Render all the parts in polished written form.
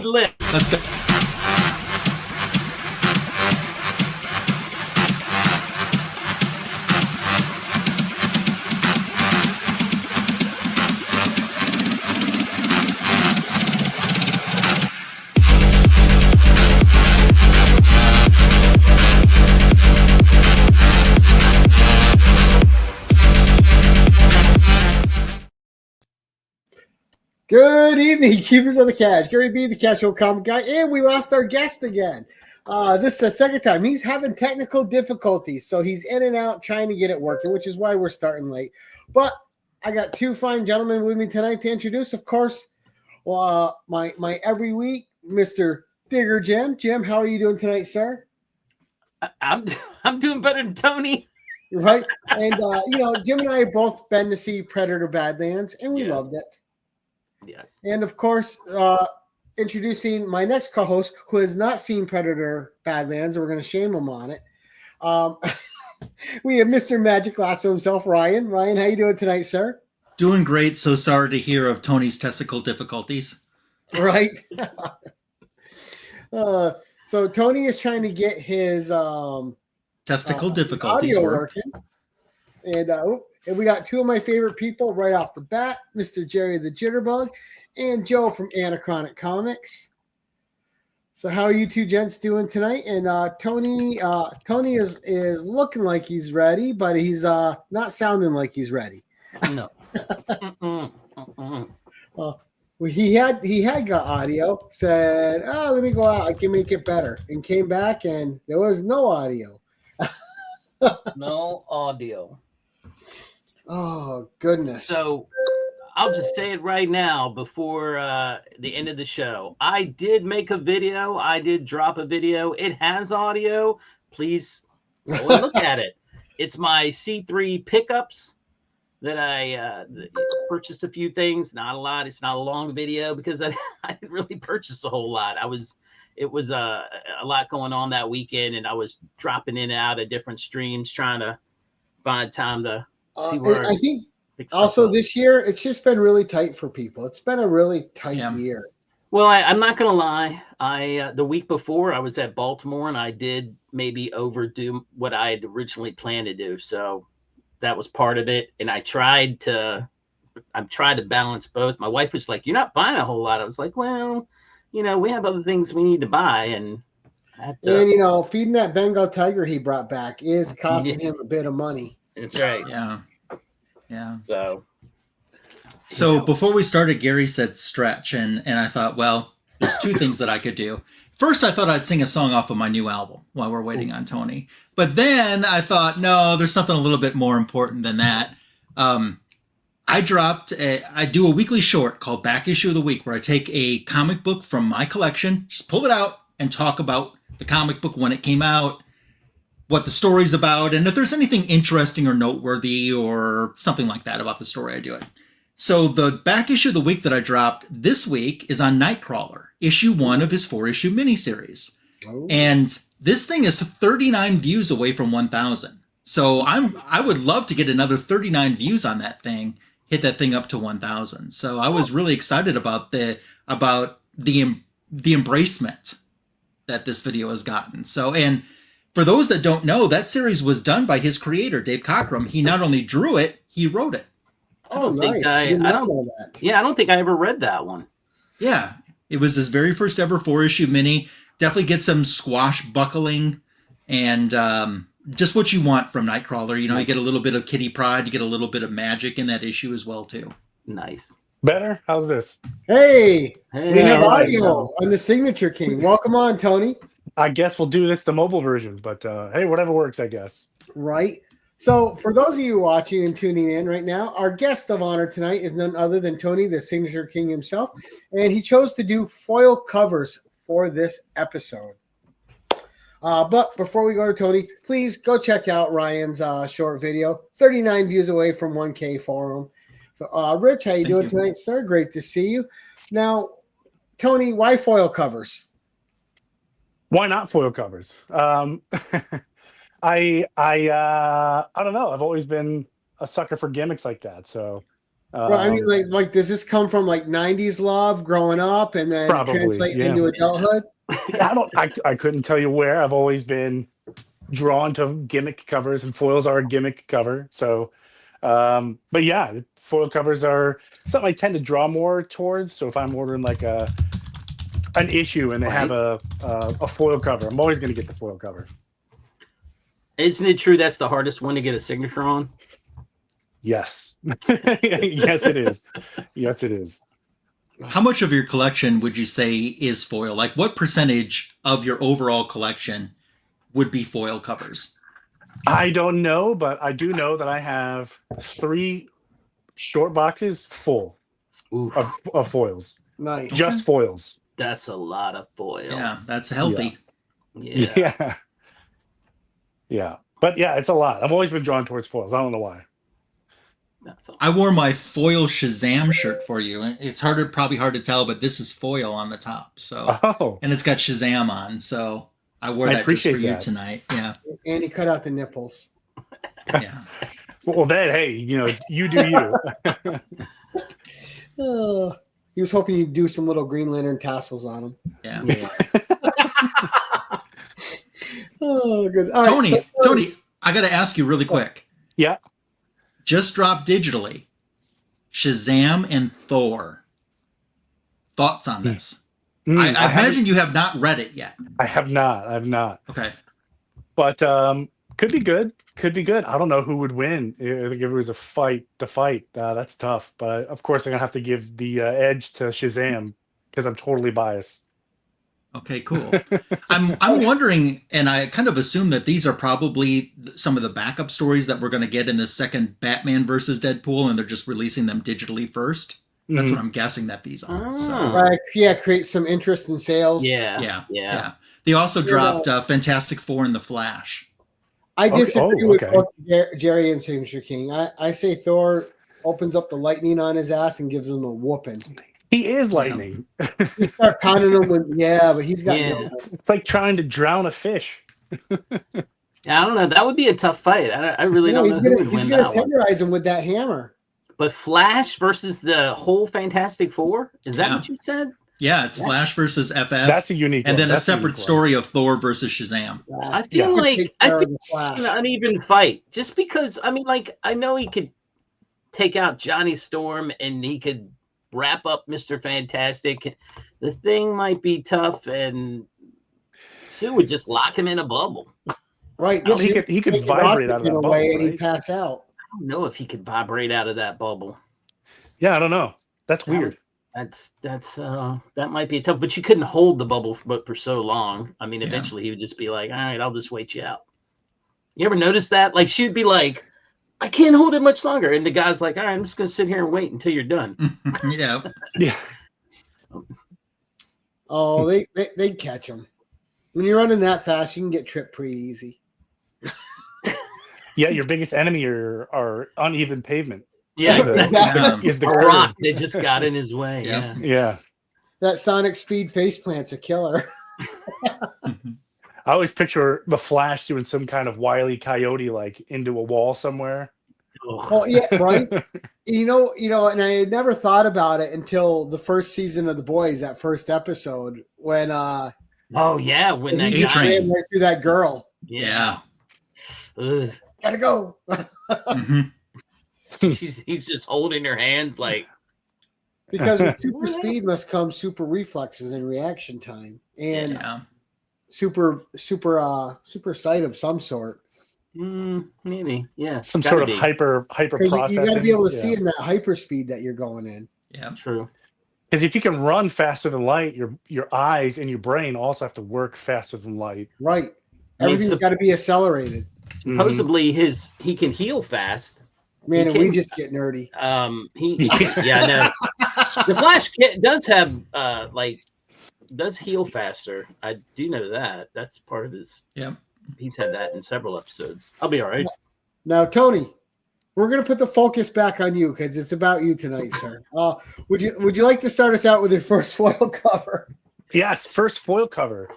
Let's go. Good evening, keepers of the cash. Gary B, the casual comic guy, and we lost our guest again. This is the second time. He's having technical difficulties, so he's in and out trying to get it working, which is why we're starting late. But I got two fine gentlemen with me tonight to introduce. Of course, my every week, Mr. Digger Jim. Jim, how are you doing tonight, sir? I'm doing better than Tony. Right, and Jim and I have both been to see Predator Badlands, and we loved it. Yes. And of course, introducing my next co-host who has not seen Predator Badlands, and we're going to shame him on it. We have Mr. Magic Lasso himself, Ryan. Ryan, how you doing tonight, sir? Doing great. So sorry to hear of Tony's testicle difficulties. Right. So Tony is trying to get his testicle difficulties audio working. And we got two of my favorite people right off the bat, Mr. Jerry the Jitterbug and Joe from Anachronic Comics. So how are you two gents doing tonight? And Tony is looking like he's ready, but he's not sounding like he's ready. No. He had got audio, said, let me go out, I can make it better, and came back and there was no audio. No audio. Oh, goodness. So I'll just say it right now before the end of the show. I did make a video. I did drop a video. It has audio. Please go and look at it. It's my C3 pickups that I purchased a few things. Not a lot. It's not a long video because I didn't really purchase a whole lot. It was a lot going on that weekend, and I was dropping in and out of different streams trying to find time to see where I think also this year it's just been really tight for people. It's been a really tight year. Well, I'm not gonna lie. The week before I was at Baltimore and I did maybe overdo what I had originally planned to do. So that was part of it. And I tried to balance both. My wife was like, "You're not buying a whole lot." I was like, "Well, we have other things we need to buy." And feeding that Bengal tiger he brought back is costing him a bit of money. That's right. Yeah. So before we started, Gary said stretch, and I thought, well, there's two things that I could do. First, I thought I'd sing a song off of my new album while we're waiting on Tony. But then I thought, no, there's something a little bit more important than that. I do a weekly short called Back Issue of the Week, where I take a comic book from my collection, just pull it out and talk about the comic book when it came out, what the story's about, and if there's anything interesting or noteworthy or something like that about the story, I do it. So the back issue of the week that I dropped this week is on Nightcrawler, issue 1 of his 4-issue miniseries. Oh. And this thing is 39 views away from 1,000. So I would love to get another 39 views on that thing, hit that thing up to 1,000. So I was really excited about the embracement that this video has gotten. So, and for those that don't know, that series was done by his creator, Dave Cockrum. He not only drew it, he wrote it. Oh, nice. I did not know that. Yeah, I don't think I ever read that one. Yeah, it was his very first ever 4-issue mini. Definitely get some squashbuckling and just what you want from Nightcrawler. You get a little bit of Kitty Pryde, you get a little bit of magic in that issue as well, too. Nice. Better? How's this? Hey, we have audio on the Signature King. Welcome on, Tony. I guess we'll do this the mobile version, but hey, whatever works, I guess. Right. So for those of you watching and tuning in right now, our guest of honor tonight is none other than Tony, the Signature King himself, and he chose to do foil covers for this episode. But before we go to Tony, please go check out Ryan's short video, 39 views away from 1K for him. So, Rich, how you doing tonight, sir? Great to see you. Now, Tony, why foil covers? Why not foil covers? I don't know. I've always been a sucker for gimmicks like that. So Well, I mean, like, does this come from like '90s love growing up and then Probably, translate yeah. into adulthood? I couldn't tell you where. I've always been drawn to gimmick covers, and foils are a gimmick cover. So, but yeah, foil covers are something I tend to draw more towards. So if I'm ordering like an issue and they have a foil cover, I'm always going to get the foil cover. Isn't it true that's the hardest one to get a signature on? Yes. Yes, it is. Yes, it is. How much of your collection would you say is foil? Like, what percentage of your overall collection would be foil covers? I don't know, but I do know that I have 3 short boxes full of foils. Nice. Just foils. That's a lot of foil. Yeah, that's healthy. Yeah. Yeah. But yeah, it's a lot. I've always been drawn towards foils. I don't know why. I wore my foil Shazam shirt for you. It's probably hard to tell, but this is foil on the top. So, and it's got Shazam on. So I wore that just for you tonight. Yeah. And he cut out the nipples. Yeah. Well, then, hey, you do you. He was hoping you'd do some little Green Lantern tassels on him. Yeah. Oh, good. All Tony, right, Tony, I got to ask you really quick. Yeah. Just dropped digitally. Shazam and Thor. Thoughts on this? I imagine you have not read it yet. I have not. Okay. But could be good. Could be good. I don't know who would win. If it was a fight to fight. That's tough. But of course, I'm going to have to give the edge to Shazam because I'm totally biased. Okay, cool. I'm wondering, and I kind of assume that these are probably some of the backup stories that we're going to get in the second Batman versus Deadpool, and they're just releasing them digitally first. That's what I'm guessing that these are. So. Create some interest in sales. Yeah. They also dropped Fantastic Four and The Flash. I disagree with both Jerry and Signature King. I say Thor opens up the lightning on his ass and gives him a whooping. He is lightning. You start pounding him with, but he's got. Yeah. It's like trying to drown a fish. I don't know. That would be a tough fight. I really don't know. He's going to tenderize him with that hammer. But Flash versus the whole Fantastic Four? Is that what you said? Yeah, it's Flash versus FF. That's a unique one. And then a separate story of Thor versus Shazam. I feel like it's an uneven fight. Just because, I know he could take out Johnny Storm and he could wrap up Mr. Fantastic. The Thing might be tough, and Sue would just lock him in a bubble. Right. He could vibrate out of that bubble, and he'd pass out. I don't know if he could vibrate out of that bubble. Yeah, I don't know. That's weird. That might be tough, but you couldn't hold the bubble for so long. Eventually he would just be like, all right, I'll just wait you out. You ever notice that? Like, she'd be like, I can't hold it much longer. And the guy's like, all right, I'm just going to sit here and wait until you're done. Yeah. Oh, they'd catch him. When you're running that fast, you can get tripped pretty easy. Yeah, your biggest enemy are uneven pavement. Yeah, exactly. Is the rock that just got in his way. Yeah. That Sonic Speed faceplant's a killer. I always picture the Flash doing some kind of Wile E. Coyote like into a wall somewhere. Oh yeah, right. You know, and I had never thought about it until the first season of The Boys, that first episode when when that he ran right through that girl. Yeah. Gotta go. He's just holding her hands like, because with super speed must come super reflexes and reaction time and super sight of some sort. Maybe, yeah. Some sort of hyper processing. You got to be able to see in that hyper speed that you're going in. Yeah, true. Because if you can run faster than light, your eyes and your brain also have to work faster than light. Right. Everything's got to be accelerated. Supposedly he can heal fast. Man, and we just get nerdy. No. The Flash does have does heal faster. I do know that. That's part of his. Yeah. He's had that in several episodes. I'll be all right. Now, Tony, we're going to put the focus back on you because it's about you tonight, sir. Would you like to start us out with your first foil cover? Yes, first foil cover.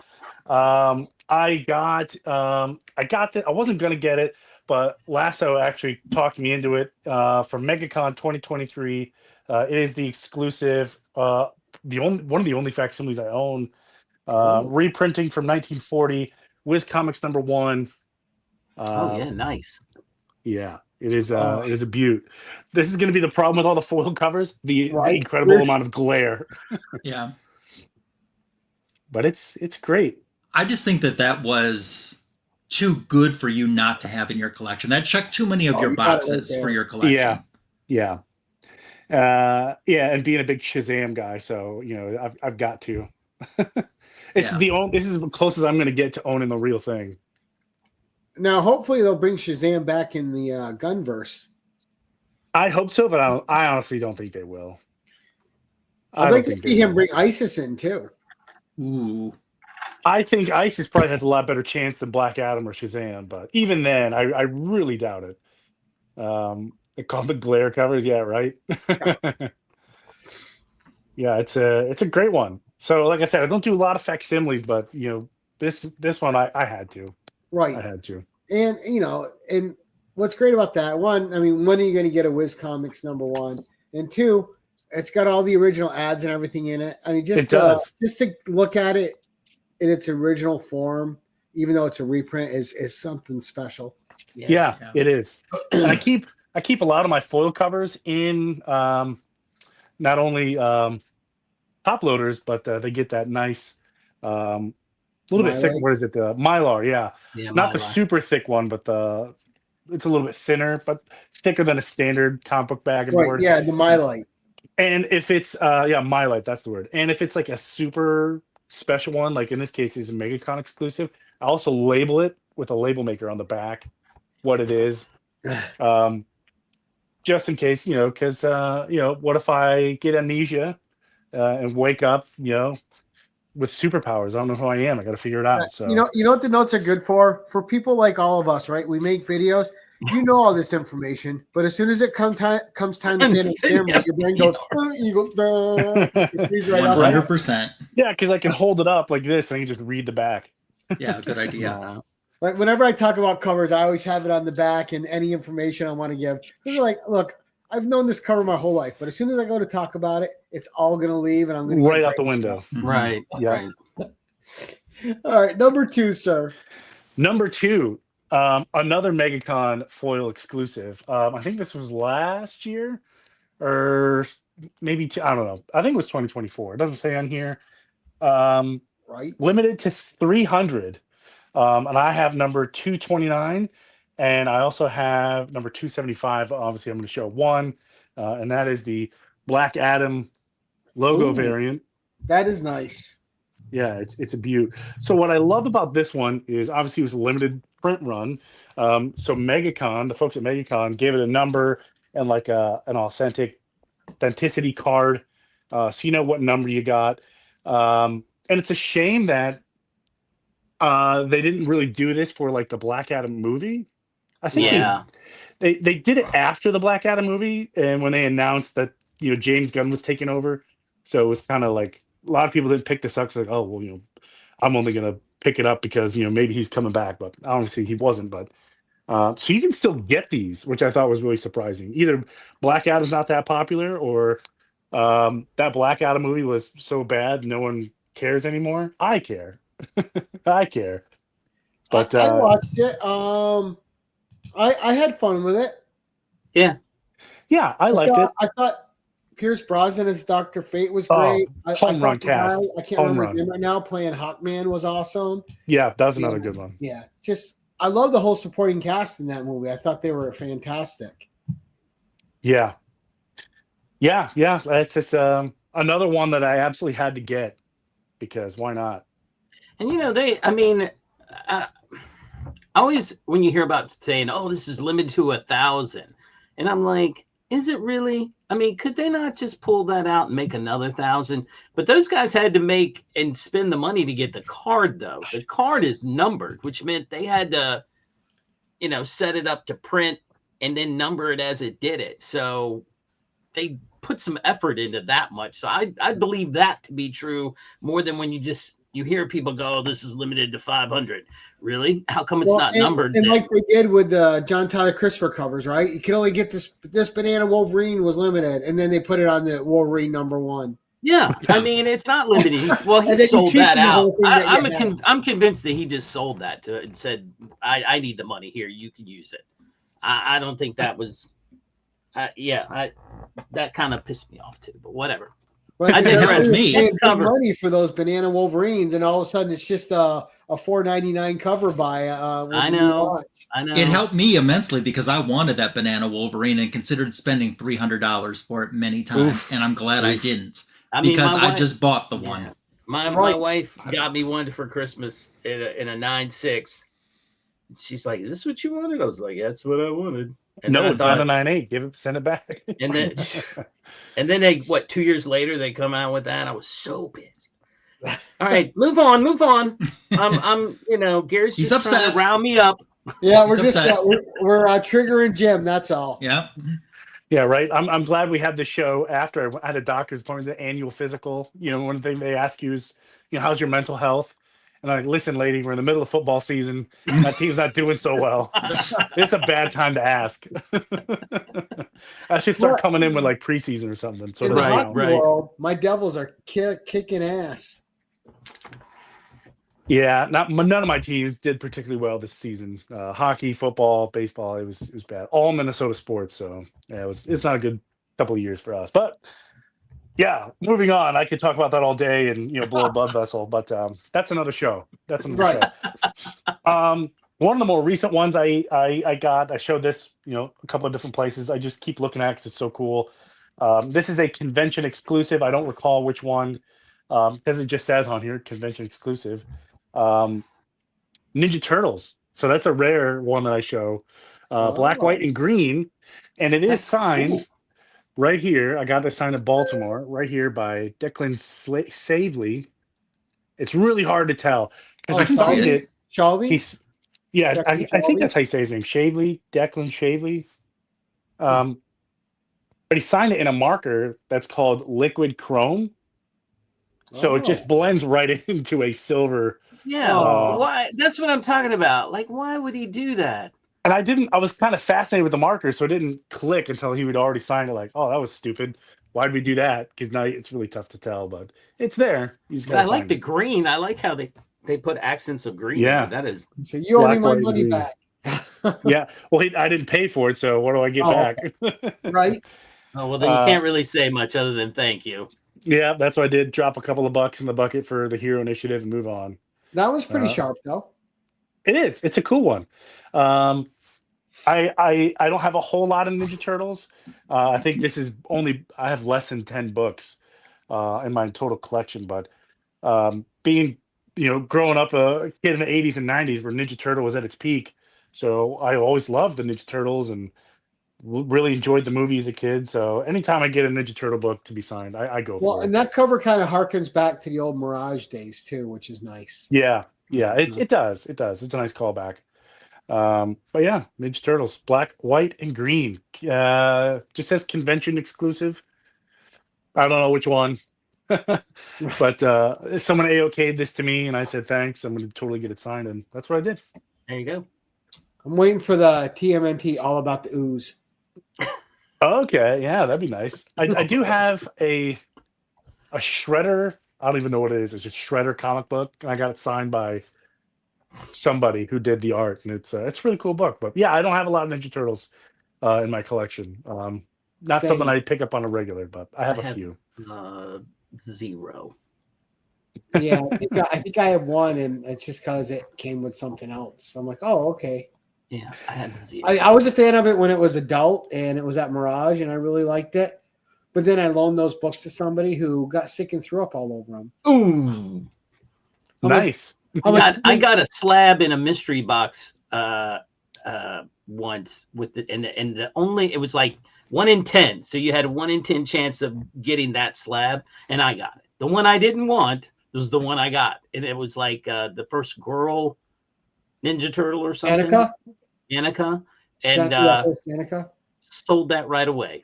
I got it. I wasn't going to get it, but Lasso actually talked me into it for MegaCon 2023. It is the exclusive, one of the only facsimiles I own. Reprinting from 1940, Wiz Comics #1. Oh yeah, nice. Yeah, it is a beaut. This is going to be the problem with all the foil covers, the incredible Weird. amount of glare. Yeah. But it's great. I just think that was too good for you not to have in your collection. That checked too many of your you got it right boxes for there. your collection. Yeah. And being a big Shazam guy, so I've got to. This is the closest I'm going to get to owning the real thing. Now, hopefully, they'll bring Shazam back in the Gunverse. I hope so, but I honestly don't think they will. I'd like to see him bring Isis in too. Ooh. I think Isis probably has a lot better chance than Black Adam or Shazam, but even then, I really doubt it. They call the glare covers, yeah, right. Yeah, it's a great one. So, like I said, I don't do a lot of facsimiles, but this one I had to. Right. I had to. And and what's great about that, one, I mean, when are you going to get a Wiz Comics #1? And two, it's got all the original ads and everything in it. I mean, just to look at it in its original form, even though it's a reprint, is something special. Yeah, it is. And I keep a lot of my foil covers in not only top loaders, but they get that nice little bit thick. What is it? The Mylar, yeah. Not the super thick one, but it's a little bit thinner, but thicker than a standard comic book bag and board. Yeah, the Mylite. And if it's Mylite, that's the word. And if it's like a super special one, like in this case, it's a MegaCon exclusive, I also label it with a label maker on the back, what it is. Just in case, because what if I get amnesia and wake up, with superpowers? I don't know who I am. I got to figure it out. So you know what the notes are good for? For people like all of us, right? We make videos. You know all this information, but as soon as it comes time to say it, your brain goes, you go, 100%. Yeah, because I can hold it up like this and I can just read the back. Yeah, good idea. Right. Whenever I talk about covers, I always have it on the back and any information I want to give. Because like, look, I've known this cover my whole life, but as soon as I go to talk about it, it's all going to leave, and I'm going to right out the window. Mm-hmm. Right. Yeah. Right. All right, #2, sir. #2, another MegaCon foil exclusive. I think this was last year, or maybe I don't know. I think it was 2024. It doesn't say on here. Right. Limited to 300, and I have #229. And I also have #275. Obviously, I'm going to show one, and that is the Black Adam logo variant. That is nice. Yeah, it's a beaut. So what I love about this one is obviously it was a limited print run. So MegaCon, the folks at MegaCon gave it a number and like an authenticity card, so you know what number you got. And it's a shame that they didn't really do this for like the Black Adam movie. I think they did it after the Black Adam movie, and when they announced that James Gunn was taking over, so it was kind of like a lot of people didn't pick this up. It's like, oh well, I'm only gonna pick it up because maybe he's coming back, but obviously he wasn't. But so you can still get these, which I thought was really surprising. Either Black Adam's not that popular, or that Black Adam movie was so bad no one cares anymore. I care, I care. But I watched it. I had fun with it. Yeah, I liked it. I thought Pierce Brosnan as Dr. Fate was great. Home run cast. I can't remember his name right now. Playing Hawkman was awesome. Yeah, that was another good one. Yeah, I love the whole supporting cast in that movie. I thought they were fantastic. Yeah. It's just another one that I absolutely had to get because why not? And always when you hear about saying, "Oh, this is limited to 1,000," and I'm like, is it really? I mean, could they not just pull that out and make another 1,000? But those guys had to make and spend the money to get the card, though. The card is numbered, which meant they had to, set it up to print and then number it as it did it. So they put some effort into that much. So I believe that to be true more than when you just you hear people go, oh, this is limited to 500. Really? How come it's not numbered? And like they did with the John Tyler Christopher covers, right? You can only get this banana Wolverine was limited, and then they put it on the Wolverine #1. Yeah, I mean, it's not limited. He sold that out. I'm convinced that he just sold that to it and said, I need the money here. You can use it. I don't think that was, that kind of pissed me off too, but whatever. Right, I did read me. They paid money for those banana Wolverines, and all of a sudden it's just a $4.99 cover by. I know. It helped me immensely because I wanted that banana Wolverine and considered spending $300 for it many times, and I'm glad I didn't. Because I just bought the one. My wife got me one for Christmas in a 9.6. She's like, "Is this what you wanted?" I was like, "That's what I wanted." And no, it's not a 9.8. Send it back. and then they 2 years later they come out with that. I was so pissed. All right, move on. I'm Gary's He's just upset. trying to round me up. Yeah, we're triggering Jim. That's all. Yeah. Yeah, right. I'm glad we had the show after I had a doctor's appointment, the annual physical. One thing they ask you is, how's your mental health? And I'm like, listen, lady, we're in the middle of football season. My team's not doing so well. It's a bad time to ask. I should start coming in with like preseason or something. So in the hockey world, my Devils are kicking ass. Yeah, none of my teams did particularly well this season. Hockey, football, baseball, it was bad. All Minnesota sports, so yeah, it's not a good couple of years for us. But yeah, moving on. I could talk about that all day and blow a blood vessel, but that's another show. That's another show. One of the more recent ones I showed this a couple of different places. I just keep looking at it because it's so cool. This is a convention exclusive. I don't recall which one because it just says on here convention exclusive. Ninja Turtles. So that's a rare one that I show. Black, white, and green. And it is signed right here. I got this signed in Baltimore right here by Declan Savely. It's really hard to tell because he signed it. Shavely? Yeah, I think that's how you say his name. Shavely, Declan Shavely. But he signed it in a marker that's called liquid chrome. So it just blends right into a silver. Yeah, why? That's what I'm talking about. Like, why would he do that? And I was kind of fascinated with the marker, so it didn't click until he would already signed it. Like, oh, that was stupid. Why'd we do that? Because now it's really tough to tell, but it's there. I like the green. I like how they put accents of green. Yeah, that is. So you owe me my money back. Yeah, well, I didn't pay for it, so what do I get back? Okay. Right. Oh well, then you can't really say much other than thank you. Yeah, that's what I did. Drop a couple of bucks in the bucket for the Hero Initiative and move on. That was pretty sharp, though. It is. It's a cool one. I don't have a whole lot of Ninja Turtles. I think this is I have less than 10 books in my total collection. But being, growing up a kid in the 80s and 90s where Ninja Turtle was at its peak. So I always loved the Ninja Turtles and really enjoyed the movie as a kid. So anytime I get a Ninja Turtle book to be signed, I go for it. Well, and that cover kind of harkens back to the old Mirage days too, which is nice. Yeah, it does. It does. It's a nice callback. But yeah, Ninja Turtles, black, white, and green. Just says convention exclusive. I don't know which one. But someone AOK'd this to me and I said thanks. I'm going to totally get it signed, and that's what I did. There you go. I'm waiting for the TMNT All About the Ooze. Okay, yeah, that'd be nice. I do have a Shredder. I don't even know what it is. It's just Shredder comic book. I got it signed by somebody who did the art, and it's a really cool book. But yeah, I don't have a lot of Ninja Turtles in my collection. Not something I pick up on a regular, but I have a few. 0. Yeah, I think I have one, and it's just because it came with something else. I'm like, oh, okay. Yeah, I had 0. I was a fan of it when it was adult, and it was at Mirage, and I really liked it. But then I loaned those books to somebody who got sick and threw up all over them. Ooh, nice. I got a slab in a mystery box once with it was like 1 in 10. So you had a 1 in 10 chance of getting that slab, and I got it. The one I didn't want was the one I got, and it was like the first girl Ninja Turtle or something. Annika, and Annika. sold that right away.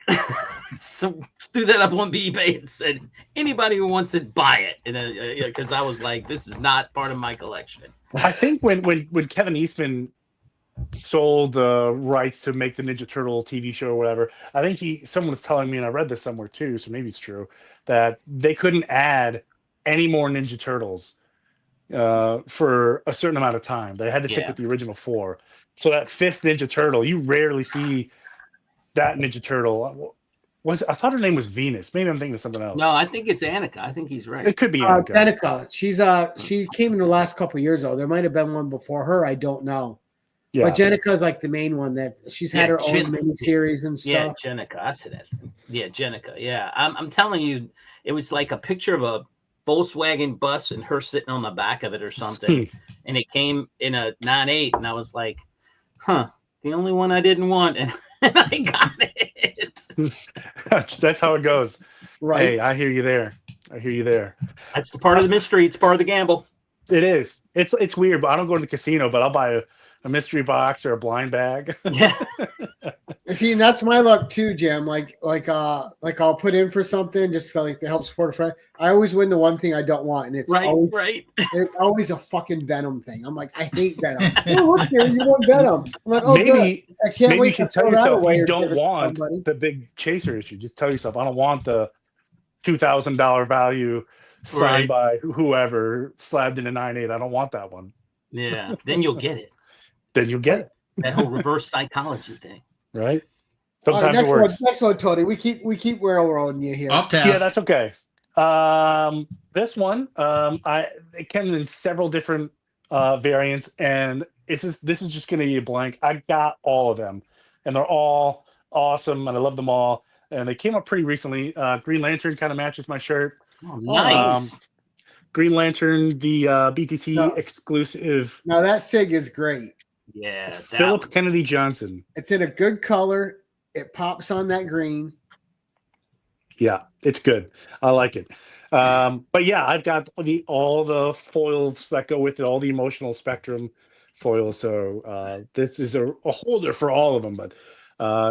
So threw that up on eBay and said, anybody who wants it, buy it. And because I was like, this is not part of my collection. I think when Kevin Eastman sold the rights to make the Ninja Turtle TV show or whatever, I think someone was telling me, and I read this somewhere too, so maybe it's true, that they couldn't add any more Ninja Turtles for a certain amount of time. They had to stick with the original 4. So that 5th Ninja Turtle, you rarely see that Ninja Turtle. I thought her name was Venus. Maybe I'm thinking of something else. No, I think it's Annika. I think he's right. It could be Annika. Annika. She came in the last couple of years though. There might have been one before her. I don't know. Yeah. But Jenica is like the main one that she's had her own mini series and stuff. Yeah, Jenica. I said that. Yeah, Jenica. Yeah, I'm telling you, it was like a picture of a Volkswagen bus and her sitting on the back of it or something, and it came in a 9.8, and I was like, "Huh, the only one I didn't want," and I got it. That's how it goes. Right. Hey, I hear you there. That's the part of the mystery. It's part of the gamble. It is. It's weird, but I don't go to the casino, but I'll buy a mystery box or a blind bag. Yeah. See, and that's my luck too, Jim. Like I'll put in for something just to help support a friend. I always win the one thing I don't want, and it's it's always a fucking Venom thing. I'm like, I hate Venom. Oh, look here, you want Venom? I'm like, oh, maybe, good. I can't wait you to tell throw that yourself away you or don't give it to want somebody. the big chaser issue. Just tell yourself, I don't want the $2,000 value signed by whoever slabbed in a 9.8. I don't want that one. Yeah, then you'll get it. That whole reverse psychology thing. Right. Sometimes next it works. Next one, Tony. We keep railroading you here. Off task. Yeah, that's okay. This one, it came in several different variants, and this is just going to be a blank. I got all of them, and they're all awesome, and I love them all. And they came up pretty recently. Green Lantern kind of matches my shirt. Oh, nice. Green Lantern, the BTC exclusive. Now that SIG is great. Yeah. Philip Kennedy Johnson. It's in a good color. It pops on that green. Yeah, it's good. I like it. But yeah, I've got all the foils that go with it, all the emotional spectrum foils. So this is a holder for all of them. But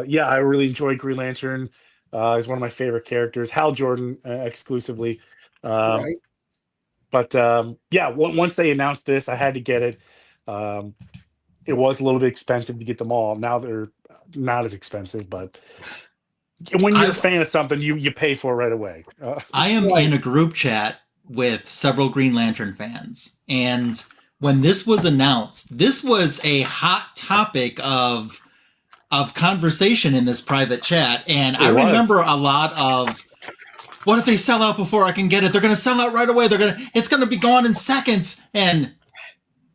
yeah, I really enjoy Green Lantern. He's one of my favorite characters. Hal Jordan exclusively. Right. But yeah, once they announced this, I had to get it. It was a little bit expensive to get them all. Now they're not as expensive, but when you're a fan of something, you pay for it right away. I am in a group chat with several Green Lantern fans, and when this was announced, this was a hot topic of conversation in this private chat, and I remember a lot of, what if they sell out before I can get it? They're going to sell out right away. It's going to be gone in seconds. And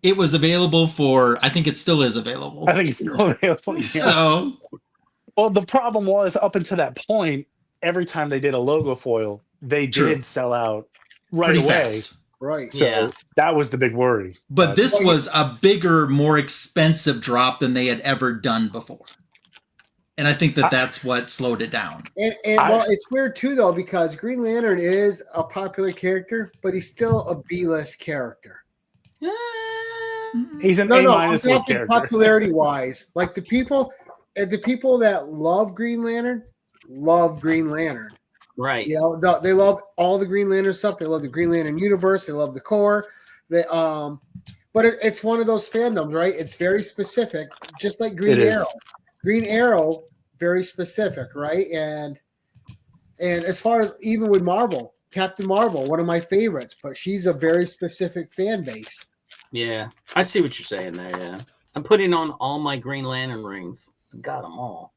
it was available for, I think it still is available. I think it's still available. Yeah. So, well, the problem was up until that point, every time they did a logo foil, they did sell out right away. Fast. Right. So that was the big worry. But this was a bigger, more expensive drop than they had ever done before. And I think that's what slowed it down. And well, it's weird too, though, because Green Lantern is a popular character, but he's still a B-list character. He's an A-minus list character. Popularity-wise, like the people that love Green Lantern. Right. You know, they love all the Green Lantern stuff. They love the Green Lantern universe. They love the core. But it's one of those fandoms, right? It's very specific, just like Green Arrow. Green Arrow, very specific, right? And as far as even with Marvel, Captain Marvel, one of my favorites, but she's a very specific fan base. Yeah, I see what you're saying there. Yeah, I'm putting on all my Green Lantern rings. I got them all.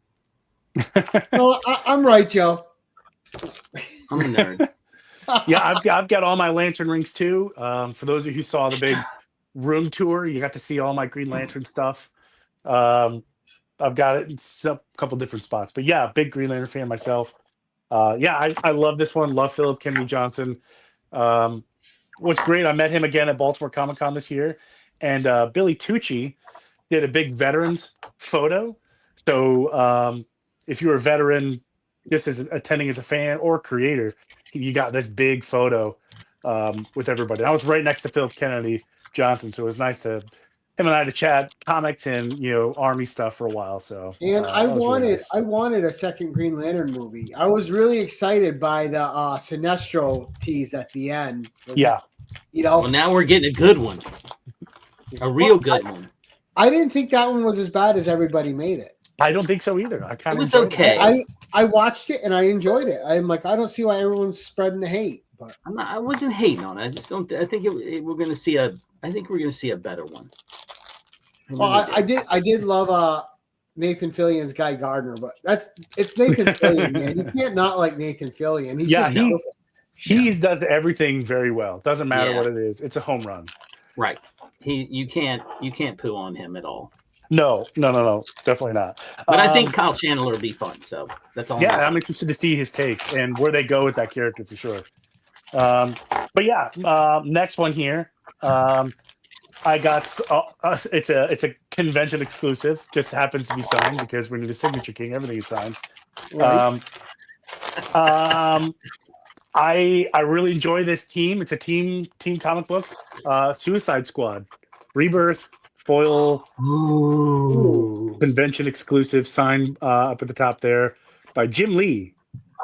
No, I'm right, Joe. I'm a nerd. Yeah, I've got all my Lantern rings too. For those of you who saw the big room tour, you got to see all my Green Lantern stuff. I've got it in a couple different spots, but yeah, big Green Lantern fan myself. Yeah, I love this one. Love Philip Kennedy Johnson. What's great, I met him again at Baltimore Comic-Con this year, and Billy Tucci did a big veterans photo. So if you're a veteran, just as attending as a fan or creator, you got this big photo with everybody. I was right next to Philip Kennedy Johnson, so it was nice to him and I to chat comics and army stuff for a while. So And I that was really wanted nice. I wanted a second Green Lantern movie. I was really excited by the Sinestro tease at the end. Yeah. Well, now we're getting a good one, a real good one. I didn't think that one was as bad as everybody made it. I don't think so either. I kind It of was enjoyed okay. I watched it and I enjoyed it. I'm like, I don't see why everyone's spreading the hate, but I wasn't hating on it. I just don't. I think we're going to see a. I think we're going to see a better one. well, I did love Nathan Fillion's Guy Gardner, but it's Nathan Fillion, man. You can't not like Nathan Fillion. He's just perfect. He does everything very well. Doesn't matter Yeah. what it is. It's a home run. Right. You can't poo on him at all. No, definitely not. But I think Kyle Chandler will be fun. So that's all. Yeah, I'm interested to see his take and where they go with that character for sure. But yeah, next one here. I got it's a convention exclusive. Just happens to be signed because we need a signature king. Everything is signed. Right. I really enjoy this team. It's a team comic book. Suicide Squad, Rebirth, foil, convention exclusive. Signed up at the top there by Jim Lee.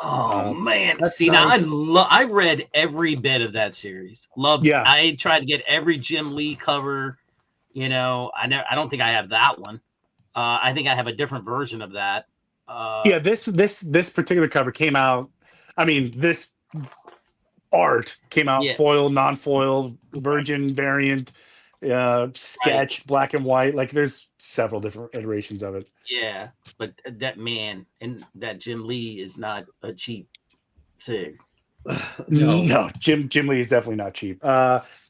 Oh man! That's See, nice. now I read every bit of that series. Loved. Yeah. I tried to get every Jim Lee cover. I don't think I have that one. I think I have a different version of that. Yeah, this particular cover came out. I mean, this art came out foil, non-foil, virgin variant, sketch, black and white. Like there's several different iterations of it. Yeah, but that man and that Jim Lee is not a cheap thing. No, Jim Lee is definitely not cheap.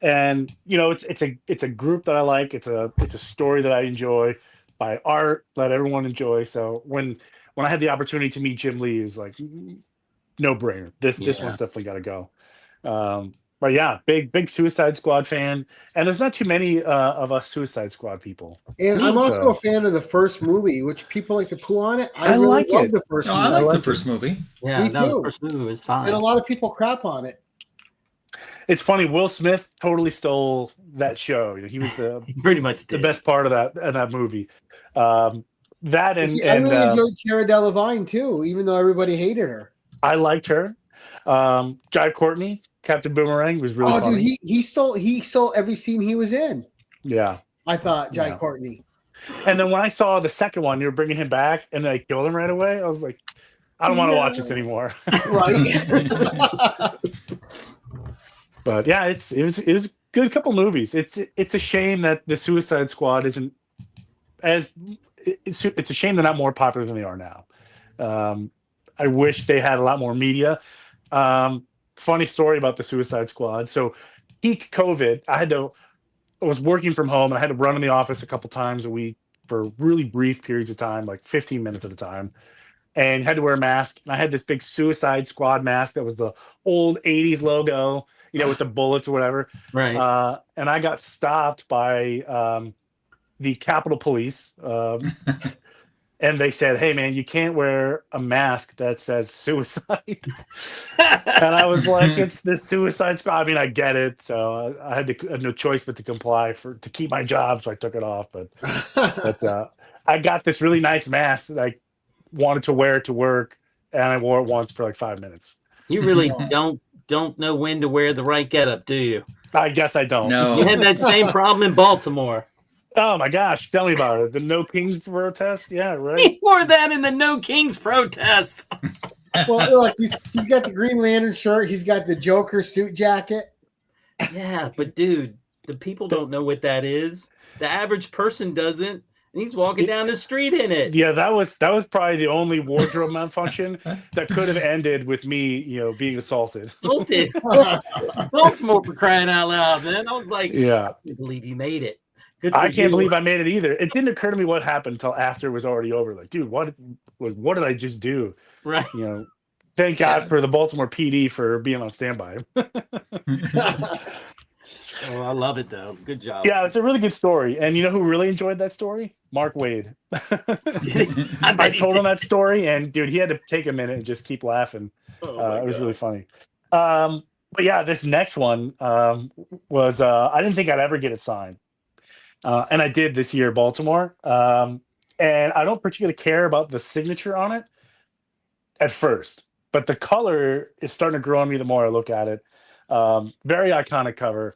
And it's a group that I like. It's a story that I enjoy by art that everyone enjoys. So when I had the opportunity to meet Jim Lee, is like no brainer. This one's definitely got to go. But yeah, big Suicide Squad fan, and there's not too many of us Suicide Squad people. And I'm also a fan of the first movie, which people like to poo on it. I really like love it. the first No, movie. I like the first movie. Yeah, Me no, too. the first movie was fine. And a lot of people crap on it. It's funny. Will Smith totally stole that show. He was pretty much the best part of that movie. That and See, I really enjoyed Cara Delevingne too, even though everybody hated her. I liked her. Jai Courtney, Captain Boomerang, was really funny. Dude, he stole every scene he was in. Yeah, I thought Jai Courtney. And then when I saw the second one, you were bringing him back, and they killed him right away. I was like, I don't want to watch this anymore. Right. But yeah, it was a good couple movies. It's a shame that the Suicide Squad isn't as. It's a shame they're not more popular than they are now. I wish they had a lot more media. Funny story about the Suicide Squad. So peak COVID, I was working from home and I had to run in the office a couple times a week for really brief periods of time, like 15 minutes at a time, and had to wear a mask. And I had this big Suicide Squad mask that was the old 80s logo, with the bullets or whatever. Right. And I got stopped by the Capitol Police. And they said, "Hey, man, you can't wear a mask that says suicide." And I was like, "It's the Suicide Squad." I mean, I get it. So I had no choice but to comply to keep my job. So I took it off. But I got this really nice mask that I wanted to wear to work, and I wore it once for like 5 minutes. You really don't know when to wear the right getup, do you? I guess I don't. No. You had that same problem in Baltimore. Oh my gosh, tell me about it. The No Kings protest? Yeah, right. He wore that in the No Kings protest. Well, look, he's got the Green Lantern shirt. He's got the Joker suit jacket. Yeah, but dude, the people don't know what that is. The average person doesn't. And he's walking down the street in it. Yeah, that was probably the only wardrobe malfunction that could have ended with me, being assaulted. Assaulted. Baltimore, for crying out loud, man. I was like, yeah, I can't believe you made it. I can't believe I made it either. It didn't occur to me what happened until after it was already over. Like, dude, what did I just do? Right. Thank God for the Baltimore PD for being on standby. Oh, I love it though. Good job. Yeah, it's a really good story. And you know who really enjoyed that story? Mark Wade. I told him that story, and dude, he had to take a minute and just keep laughing. It was really funny. But yeah, this next one was I didn't think I'd ever get it signed. and I did this year, Baltimore. And I don't particularly care about the signature on it at first, but the color is starting to grow on me the more I look at it. Very iconic cover.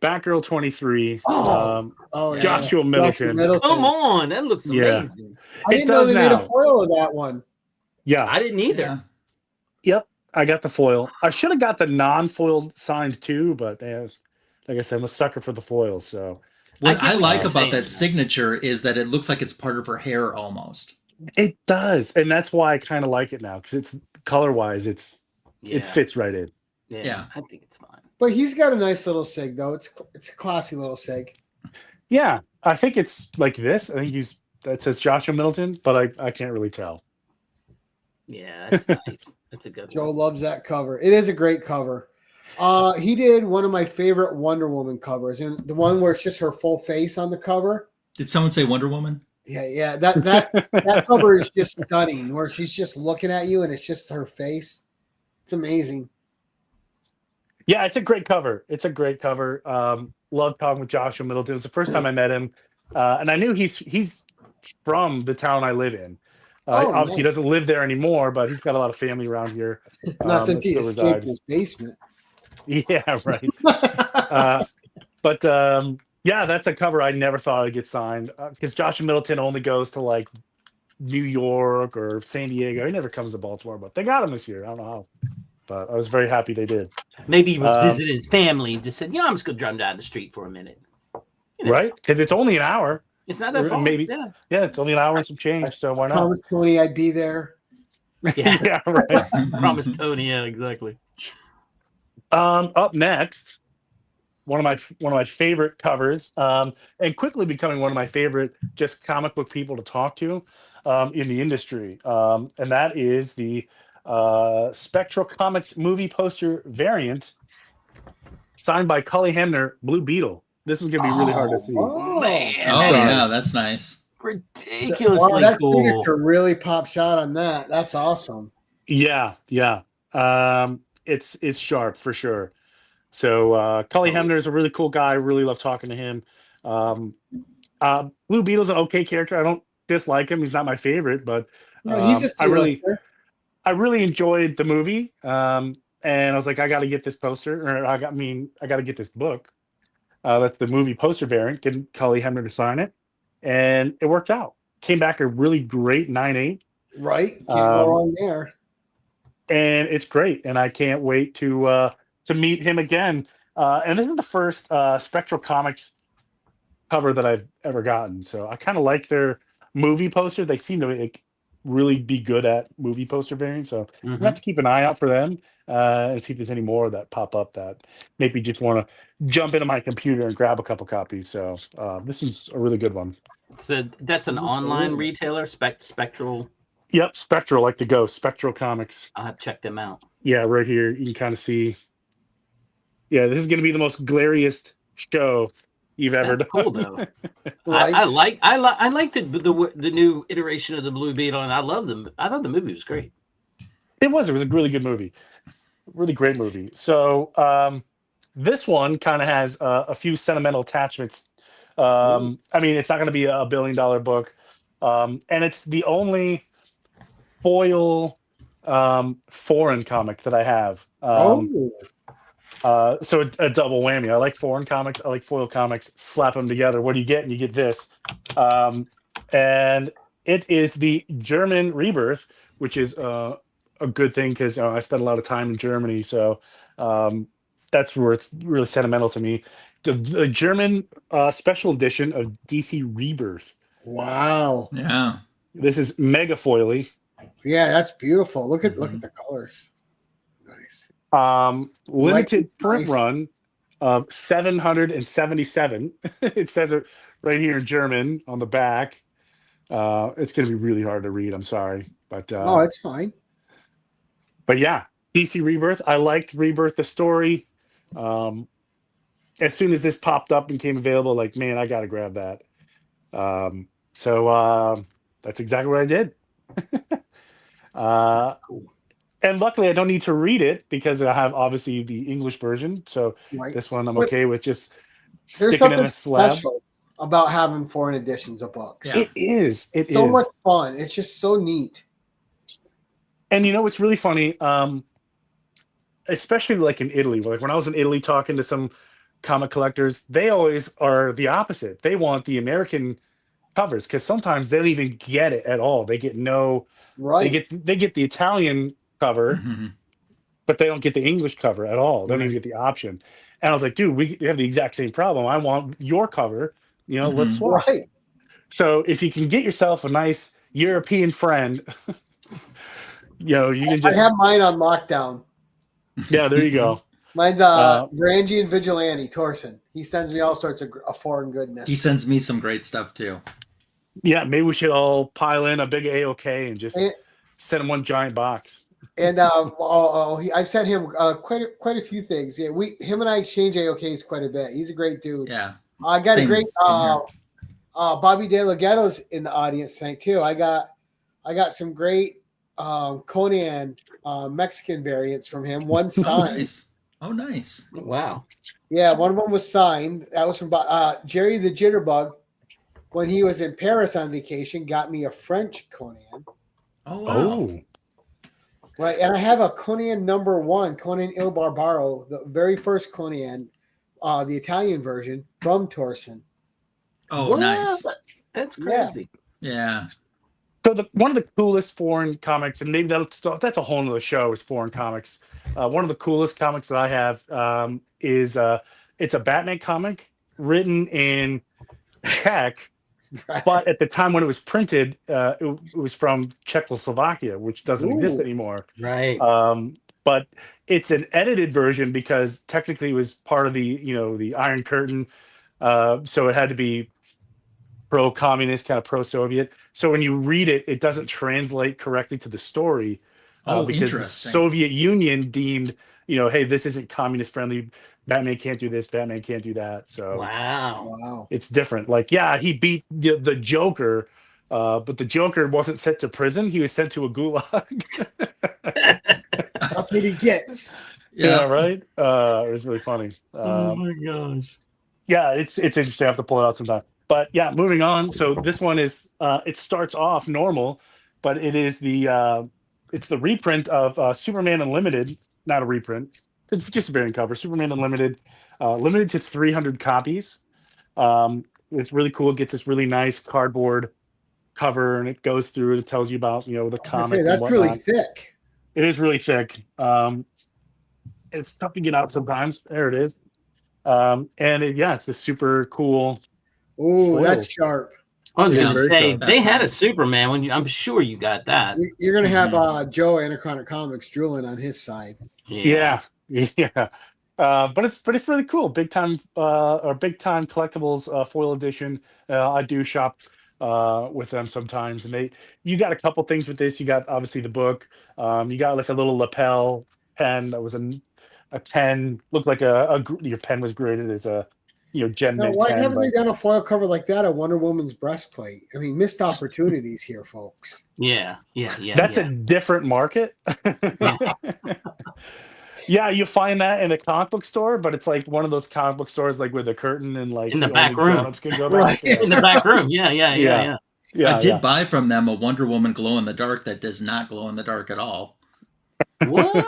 Batgirl 23. Oh, Oh, yeah. Joshua Middleton. come on, that looks Yeah. amazing. I It didn't know does they made a now. foil of that one. Yeah. I didn't either. Yeah. Yep. I got the foil. I should have got the non-foil signed too, but like I said, I'm a sucker for the foils. So What get I what like you're about saying, that though. signature is that it looks like it's part of her hair almost. it does, and that's why I kind of like it now because it's color-wise, it Yeah, fits right in. Yeah. I think it's fine. But he's got a nice little sig, though. It's a classy little sig. Yeah, I think it's like this. I think that says Joshua Middleton, but I can't really tell. Yeah, that's nice. That's a good Joe one. loves that cover. It is a great cover. He did one of my favorite Wonder Woman covers, and the one where it's just her full face on the cover. Did someone say Wonder Woman? Yeah. That cover is just stunning, where she's just looking at you and it's just her face. It's amazing. Yeah, it's a great cover. It's a great cover. Love talking with Joshua Middleton. It was the first time I met him, and I knew he's from the town I live in. Obviously, he nice. doesn't live there anymore, but he's got a lot of family around here. Not since that he still escaped reside. his basement. Yeah, right. But yeah, that's a cover I never thought I'd get signed because Joshua Middleton only goes to like New York or San Diego. He never comes to Baltimore, but they got him this year. I don't know how, but I was very happy they did. Maybe he was visiting his family and just said, I'm just going to drive down the street for a minute. Right? Because it's only an hour. It's not that far. Maybe. Yeah, it's only an hour and some change, so why not? Promise Tony I'd be there. Yeah, Yeah, right. Promise Tony. Yeah, exactly. Up next, one of my favorite covers, and quickly becoming one of my favorite just comic book people to talk to in the industry, and that is the Spectral Comics movie poster variant signed by Cully Hemner, Blue Beetle. This is going to be really hard to see. Man, Oh, sorry. yeah, that's nice. ridiculously That cool. signature really pops out on that. That's awesome. Yeah. It's sharp for sure. So Cully Hemner is a really cool guy. Really love talking to him. Blue Beetle's an okay character. I don't dislike him. He's not my favorite, but No, he's just I really enjoyed the movie. And I was like, I got to get this poster, or I got to get this book. That's the movie poster variant. Get Cully Hemner to sign it, and it worked out. Came back a really great 9.8. right. Can't go wrong there. And it's great, and I can't wait to meet him again. And this is the first Spectral Comics cover that I've ever gotten, so I kind of like their movie poster. They seem to really be good at movie poster variants, so I'm gonna have to keep an eye out for them and see if there's any more that pop up that make me just want to jump into my computer and grab a couple copies. So this is a really good one. So that's an online retailer, Spectral. Yep, Spectral, like the ghost, Spectral Comics. I'll have to check them out. Yeah, right here you can kind of see. Yeah, this is going to be the most glariest show you've ever That's done. cool though. Right. I like the new iteration of the Blue Beetle, and I love them. I thought the movie was great. It was a really good movie, really great movie. So this one kind of has a few sentimental attachments. I mean, it's not going to be a $1 billion book, and it's the only foil foreign comic that I have. So a double whammy. I like foreign comics. I like foil comics. Slap them together. What do you get? And you get this. And it is the German Rebirth, which is a good thing because I spent a lot of time in Germany. So that's where it's really sentimental to me. The German special edition of DC Rebirth. Wow. Yeah. This is mega foily. Yeah, that's beautiful. Look at the colors. Nice. Limited Like print nice. run of 777. It says it right here in German on the back. It's going to be really hard to read. I'm sorry, but Oh, it's fine. but yeah, DC Rebirth. I liked Rebirth the story. As soon as this popped up and came available, like, man, I got to grab that. So that's exactly what I did. And luckily, I don't need to read it because I have obviously the English version. So Right. this one I'm But okay with just There's sticking in something a slab. special. about having foreign editions of books. Yeah. It is. It so is. much fun. It's just so neat. And you know what's really funny? Especially like in Italy, like when I was in Italy talking to some comic collectors, they always are the opposite. They want the American covers because sometimes they don't even get it at all. They get no, Right. they get the Italian cover, Mm-hmm. but they don't get the English cover at all. They don't even Right. get the option. And I was like, dude, we have the exact same problem. I want your cover. You know, let's Mhm. swap. Right. So if you can get yourself a nice European friend, you know, you can just I have mine on lockdown. Yeah, there you go. Mine's Uh, Brangian Vigilante Torsen. He sends me all sorts of foreign goodness. He sends me some great stuff too. Yeah, maybe we should all pile in a big AOK and just And- send him one giant box. And I've sent him quite a few things. Yeah, him and I exchange AOKs quite a bit. He's a great dude. Yeah. I got Same- a great same here. Bobby De La Ghetto's in the audience tonight too. I got some great Conan Mexican variants from him. One Oh, signed. nice. Oh, nice. Wow. Yeah, one of them was signed. That was from Jerry the Jitterbug. When he was in Paris on vacation, got me a French Conan. Oh, wow. Oh, Right, and I have a Conan #1, Conan Il Barbaro, the very first Conan, the Italian version from Torsen. Oh, What? nice. That's Yeah. crazy. Yeah. so one of the coolest foreign comics, and maybe that's a whole nother show, is foreign comics. One of the coolest comics that I have is it's a Batman comic written in Czech, Right. but at the time when it was printed, it was from Czechoslovakia, which doesn't exist Ooh. anymore. Right. But it's an edited version because technically it was part of the Iron Curtain, so it had to be pro-communist, kind of pro-Soviet. So when you read it, it doesn't translate correctly to the story Oh, because the interesting. Soviet Union deemed, hey, this isn't communist friendly. Batman can't do this. Batman can't do that. So Wow. Wow. it's different. Like, yeah, he beat the Joker, but the Joker wasn't sent to prison. He was sent to a gulag. That's what he gets. Yeah, right. It was really funny. Oh my gosh. Yeah, it's interesting. I have to pull it out sometime. But yeah, moving on. So this one is it starts off normal, but it's the reprint of Superman Unlimited, not a reprint. It's just a variant cover. Superman Unlimited, limited to 300 copies. It's really cool. It gets this really nice cardboard cover, and it goes through. It tells you about the I comic. say and that's really whatnot. thick. It is really thick. It's tough to get out sometimes. There it is. It's the super cool. Ooh, Foil. that's sharp. I was Yeah, going to very say sharp. they That's had a nice. Superman when I'm sure you got that. You're gonna have Mhm. Joe Anachronic Comics drooling on his side. Yeah. But it's really cool. Big time collectibles foil edition. I do shop with them sometimes, and you got a couple things with this. You got obviously the book. You got like a little lapel pen that was a 10. Looked like your pen was graded as a Gem Now, Mint why 10. haven't But they done a foil cover like that of Wonder Woman's breastplate? I mean, missed opportunities here, folks. Yeah. that's a different market. Yeah, you find that in a comic book store, but it's like one of those comic book stores like with a curtain and like In the only back room. grown-ups can go Right. back. in the back room. Yeah. Yeah. I did buy from them a Wonder Woman glow in the dark that does not glow in the dark at all. What?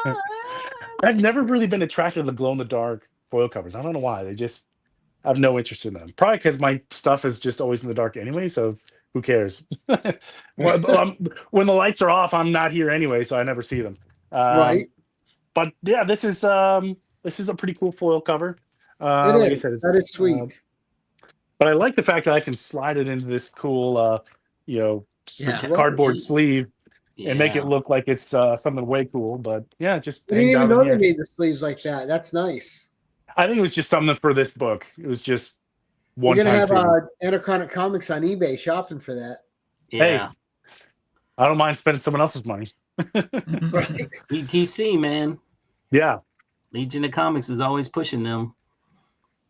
I've never really been attracted to the glow in the dark foil covers. I don't know why. I have no interest in them. Probably because my stuff is just always in the dark anyway. So who cares? When the lights are off, I'm not here anyway, so I never see them. Right. But yeah, this is a pretty cool foil cover. It Like is. I said, That is sweet. but I like the fact that I can slide it into this cool, Yeah. cardboard sleeve Yeah. and make it look like it's something way cool. But yeah, it just I didn't hangs even out know in they here. made the sleeves like that. That's nice. I think it was just something for this book. It was just You're one gonna time have thing. Anachronic Comics on eBay shopping for that. Yeah. I don't mind spending someone else's money. Right. ETC, man. Yeah, Legion of Comics is always pushing them.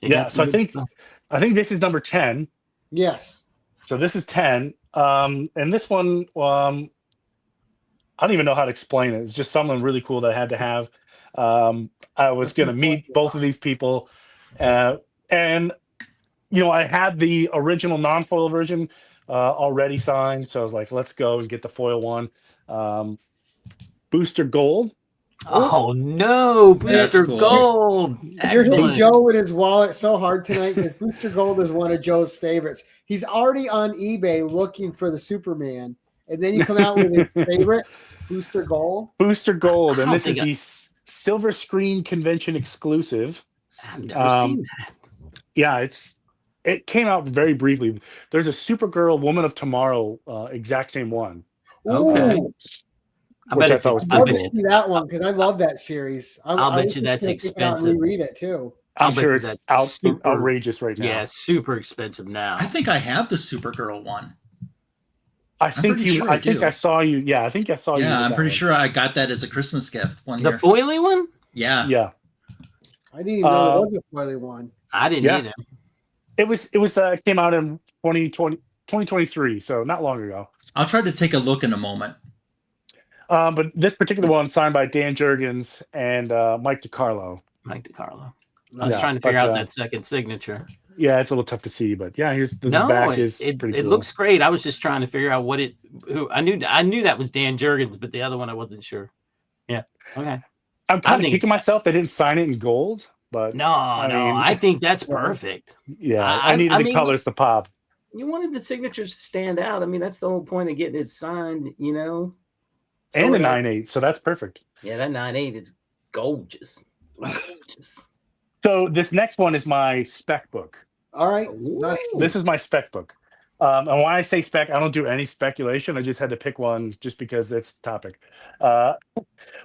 They yeah. got So some good stuff. I think this is number 10. Yes. So this is 10. And this one, I don't even know how to explain it. It's just something really cool that I had to have. I was going to meet both of these people. And, I had the original non-foil version already signed, so I was like, let's go and get the foil one. Booster Gold. Oh no, That's Booster cool. Gold. You're hitting Excellent. Joe with his wallet so hard tonight because Booster Gold is one of Joe's favorites. He's already on eBay looking for the Superman, and then you come out with his favorite, Booster Gold. Booster Gold, I and don't this is think the Silver Screen Convention exclusive. I've never seen that. Yeah, it came out very briefly. There's a Supergirl Woman of Tomorrow exact same one. Okay. Ooh, I Which bet I it's thought was I'd pretty love to cool. see that one because I love that series. I'll bet wish you we that's could take it out and expensive. reread it too. I'm I'll bet sure you it's that's super- outrageous right now. Yeah, super expensive now. I think I have the Supergirl one. I think pretty sure I I think do. I saw you. Yeah, I think I saw you. Yeah, with I'm that pretty one. sure I got that as a Christmas gift one The year. foily one? Yeah. Yeah, I didn't even know there was a foily one. I didn't Yeah. either. it was came out in 2023, so not long ago. I'll try to take a look in a moment. But this particular one signed by Dan Jurgens and Mike DiCarlo. Mike DiCarlo. I Nice. was trying to figure but, out that second signature. Yeah, it's a little tough to see, but yeah, here's the No, back it, is it, pretty it cool. looks great. I was just trying to figure out who I knew that was Dan Jurgens, but the other one I wasn't sure. Yeah. Okay. I'm kind of think- kicking myself they didn't sign it in gold, but No, I think that's perfect. yeah, I needed the mean, colors to pop. You wanted the signatures to stand out. I mean, that's the whole point of getting it signed, And So a that- 9.8, so that's perfect. Yeah, that 9.8 is gorgeous. Gorgeous. So this next one is my spec book. All right. Ooh. Nice. This is my spec book. And when I say spec, I don't do any speculation. I just had to pick one just because it's topic. But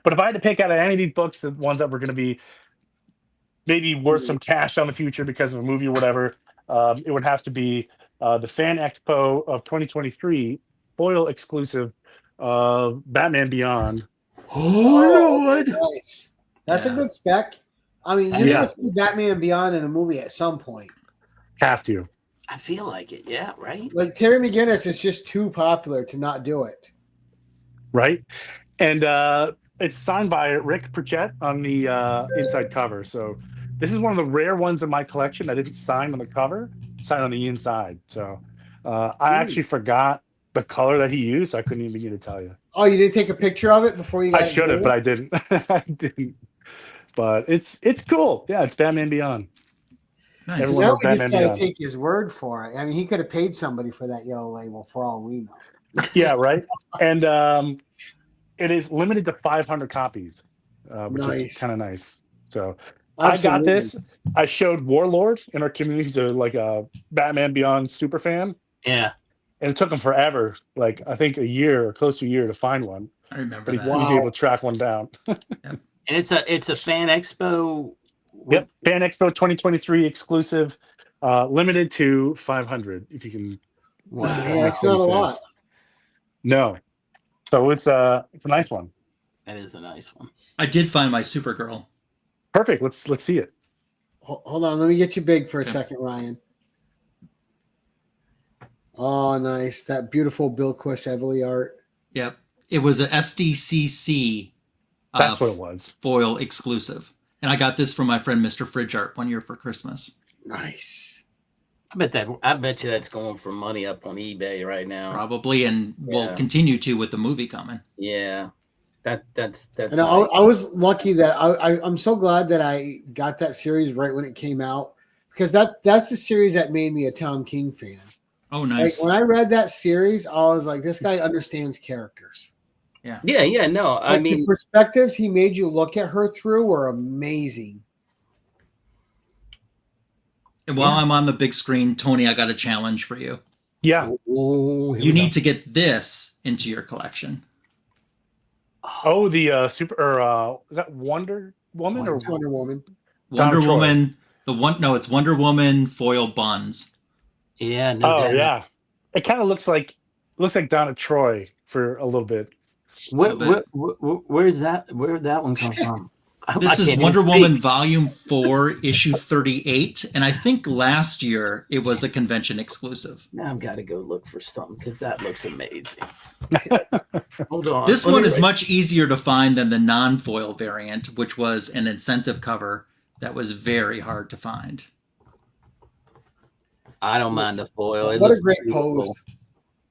if I had to pick out of any of these books, the ones that were going to be maybe worth some cash on the future because of a movie or whatever, it would have to be the Fan Expo of 2023 foil exclusive Batman Beyond. Oh, Lord. Nice. That's a Yeah. good spec. I mean, you're Yeah. going to see Batman Beyond in a movie at some point. Have to. I feel like it. Yeah, right? Like Terry McGinnis is just too popular to not do it. Right? And it's signed by Rick Pritchett on the inside cover. So this is one of the rare ones in my collection that isn't signed on the cover, signed on the inside. So I actually forgot the color that he used. So I couldn't even begin to tell you. Oh, you didn't take a picture of it before you got I should have, but I didn't. I didn't. But it's cool. Yeah, it's Batman Beyond. Nice. Everyone- Now knows we just Batman got to Beyond. take his word for it. I mean, he could have paid somebody for that yellow label for all we know. Yeah, right. And it is limited to 500 copies, which Nice. is kind of nice. So I got Absolutely. this. I showed Warlord in our community. He's a Batman Beyond super fan. Yeah. And it took him forever, like I think a year or close to a year to find one. I remember But he that. was able to track one down. And it's a fan expo. Yep. Fan Expo 2023 exclusive, limited to 500. If you can. Yeah, it's not a lot. No. So it's a nice one. That is a nice one. I did find my Supergirl. Perfect. Let's see it. Hold on. Let me get you big for a Okay. second, Ryan. Oh, nice. That beautiful Bill Quist Evely art. Yep. It was a SDCC That's what it was. foil exclusive. And I got this from my friend Mr. Fridge Art one year for Christmas. Nice. I bet you that's going for money up on eBay right now. Probably, and will Yeah. continue to with the movie coming. Yeah. That's And I was lucky that I'm so glad that I got that series right when it came out because that's the series that made me a Tom King fan. Oh, Like nice. when I read that series, I was like, this guy understands characters. Yeah, no. I Like, the mean, perspectives he made you look at her through were amazing. And while I'm on the big screen, Tony, I got a challenge for you. Yeah. You need to get this into your collection. Oh, the super or is that Wonder Woman or It's Wonder Woman. Wonder Troy. Woman. It's Wonder Woman foil buns. yeah, no Oh doubt. yeah. It kind of looks like Donna Troy for a little bit. Where's that? Where'd that one come from? I This can't is even Wonder speak. Woman Volume 4, Issue 38. And I think last year it was a convention exclusive. Now I've got to go look for something because that looks amazing. Hold on. This Let one me is write- much easier to find than the non-foil variant, which was an incentive cover that was very hard to find. I don't mind the foil. It What a looks great beautiful. pose.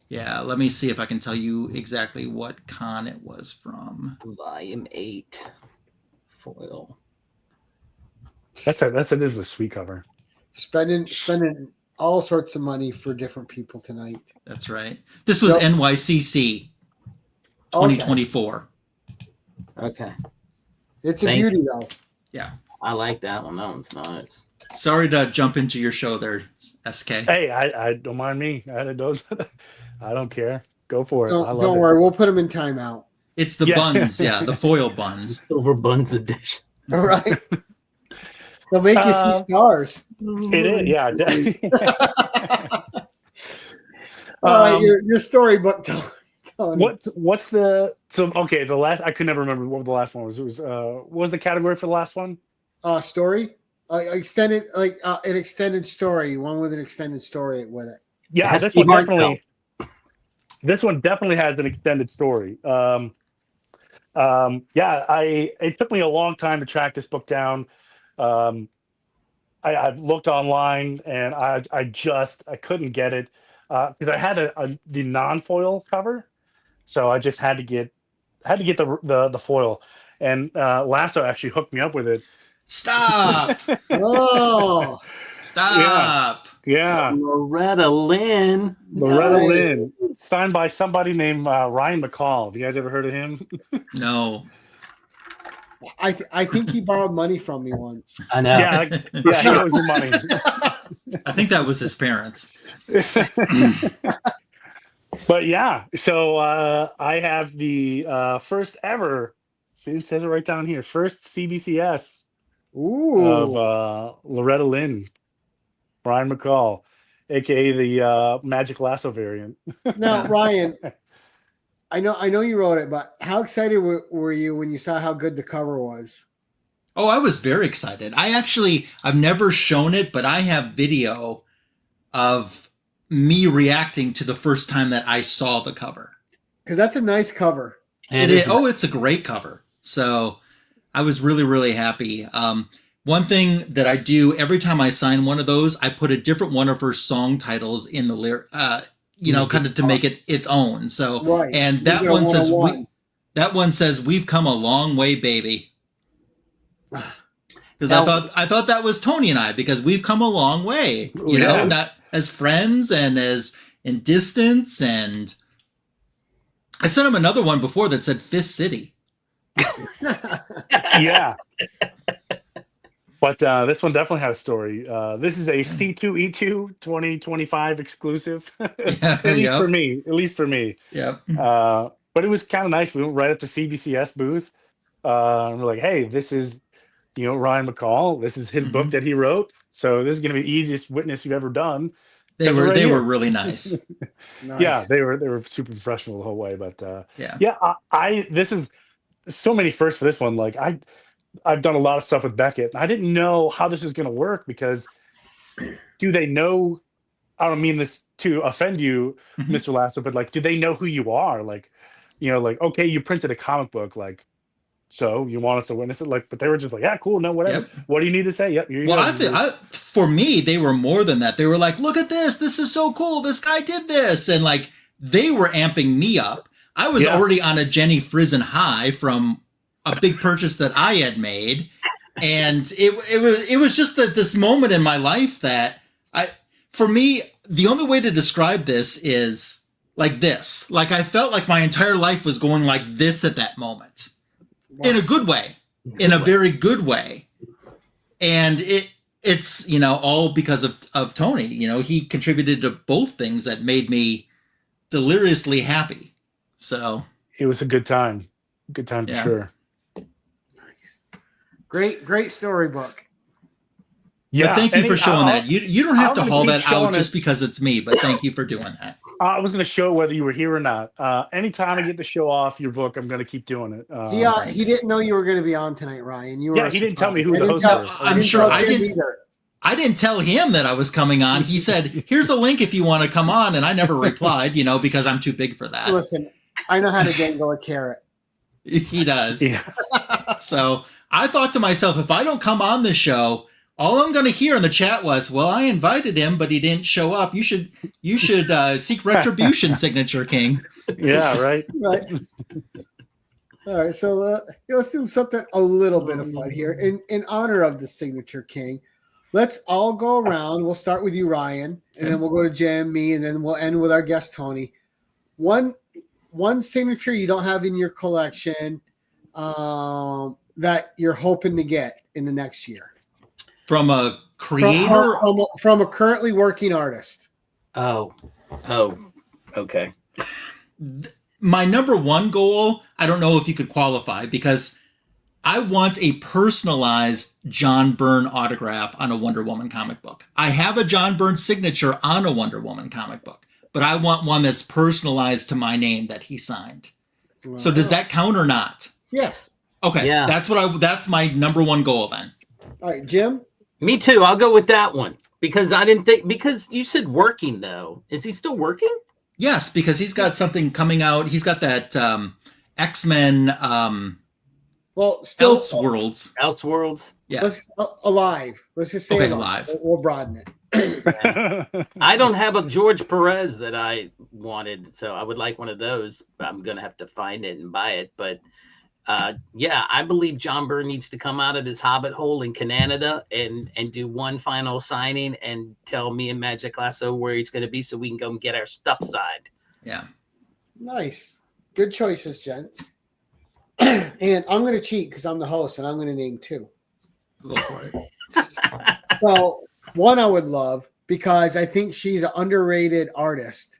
Yeah, let me see if I can tell you exactly what con it was from. Volume 8 foil. That is a sweet cover. Spending all sorts of money for different people tonight. That's right. This was Yep. NYCC 2024. Okay. It's a Thank beauty, though. Yeah. I like that one. That one's nice. Sorry to jump into your show there, SK. Hey, I don't mind me. I don't care. Go for it. I love Don't it. worry. We'll put them in timeout. It's the buns, yeah, the foil buns. Silver Buns edition. All right. They'll make you see stars. It is, yeah. All right, your storybook, Tony. What's the okay? The last I could never remember what the last one was. It was what was the category for the last one? Story, extended, an extended story. One with an extended story with it. Yeah, Has this to be one heartfelt. definitely has an extended story. It took me a long time to track this book down. I looked online and I couldn't get it because I had the non-foil cover, so I just had to get the foil, and Lasso actually hooked me up with it. Stop! Oh, Stop! Yeah, Loretta Lynn. Loretta Nice. Lynn, signed by somebody named Ryan McCall. Have you guys ever heard of him? No. I think he borrowed money from me once. I know. Yeah, he owes you money. I think that was his parents. But yeah, so I have the first ever. See, it says it right down here. First CBCS Ooh. of Loretta Lynn, Brian McCall, aka the Magic Lasso variant. Now, Ryan, I know you wrote it, but how excited were you when you saw how good the cover was? Oh, I was very excited. I've never shown it, but I have video of me reacting to the first time that I saw the cover. Because that's a nice cover. It's a great cover. So I was really, really happy. One thing that I do every time I sign one of those, I put a different one of her song titles in the lyric, kind of to make it its own. So, Right. and You that get a one says, one-on-one. that one says, "We've come a long way, baby." Because I thought that was Tony and I, because we've come a long way, not as friends and as in distance. And I sent him another one before that said Fist City. Yeah. But this one definitely has a story. This is a C2E2 2025 exclusive. At least for me. Yep. But it was kind of nice. We went right up to CBCS booth. And we're like, hey, this is, Ryan McCall. This is his book that he wrote. So this is going to be the easiest witness you've ever done. They were right they here. were really nice. Nice. Yeah, they were super professional the whole way. But Yeah. I this is so many firsts for this one. Like I've done a lot of stuff with Beckett. I didn't know how this was going to work, because do they know? I don't mean this to offend you, Mr. Lasso, but like, do they know who you are? Like, okay, you printed a comic book, like, so you want us to witness it, like, but they were just like, yeah, cool, no, whatever. Yep. What do you need to say? Yep. Well, for me, they were more than that. They were like, look at this. This is so cool. This guy did this. And like, they were amping me up. I was already on a Jenny Frizen high from a big purchase that I had made. And it was just that this moment in my life that for me, the only way to describe this is like this. Like, I felt like my entire life was going like this at that moment. In a good way. In a very good way. And it's all because of Tony. He contributed to both things that made me deliriously happy. So it was a good time for sure. Great storybook. Yeah, but thank you for showing that. You don't have to haul that out just it. because it's me, but thank you for doing that. I was going to show whether you were here or not. Anytime I get to show off your book, I'm going to keep doing it. He didn't know you were going to be on tonight, Ryan. You were he didn't tell me who the host was. I'm sure I didn't either. I didn't tell him that I was coming on. He said, "Here's a link if you want to come on," and I never replied, because I'm too big for that. Listen, I know how to dangle a carrot. He does. Yeah. So I thought to myself, if I don't come on the show, All I'm going to hear in the chat was, "Well, I invited him, but he didn't show up. You should seek retribution, Signature King." Yeah, right. Right. All right, so let's do something a little bit of fun here in honor of the Signature King. Let's all go around. We'll start with you, Ryan, and then we'll go to Jim, me, and then we'll end with our guest Tony. One signature you don't have in your collection that you're hoping to get in the next year From a creator, from a currently working artist. Oh, okay. My number one goal, I don't know if you could qualify, because I want a personalized John Byrne autograph on a Wonder Woman comic book. I have a John Byrne signature on a Wonder Woman comic book, but I want one that's personalized to my name that he signed. So does that count or not? Yes. Okay. Yeah. That's my number one goal then. All right, Jim. Me too. I'll go with that one because because you said working though. Is he still working? Yes, because he's got something coming out. He's got that X-Men Well, still Elseworlds. Yeah. Let's alive. Let's just say Okay, alive. alive. We'll broaden it. I don't have a George Perez that I wanted, so I would like one of those. I'm gonna have to find it and buy it. But yeah, I believe John Byrne needs to come out of his hobbit hole in Canada and do one final signing and tell me and Magic Lasso where he's gonna be so we can go and get our stuff signed. Yeah. Nice. Good choices, gents. And I'm going to cheat because I'm the host and I'm going to name two. Go for it. So one I would love because I think she's an underrated artist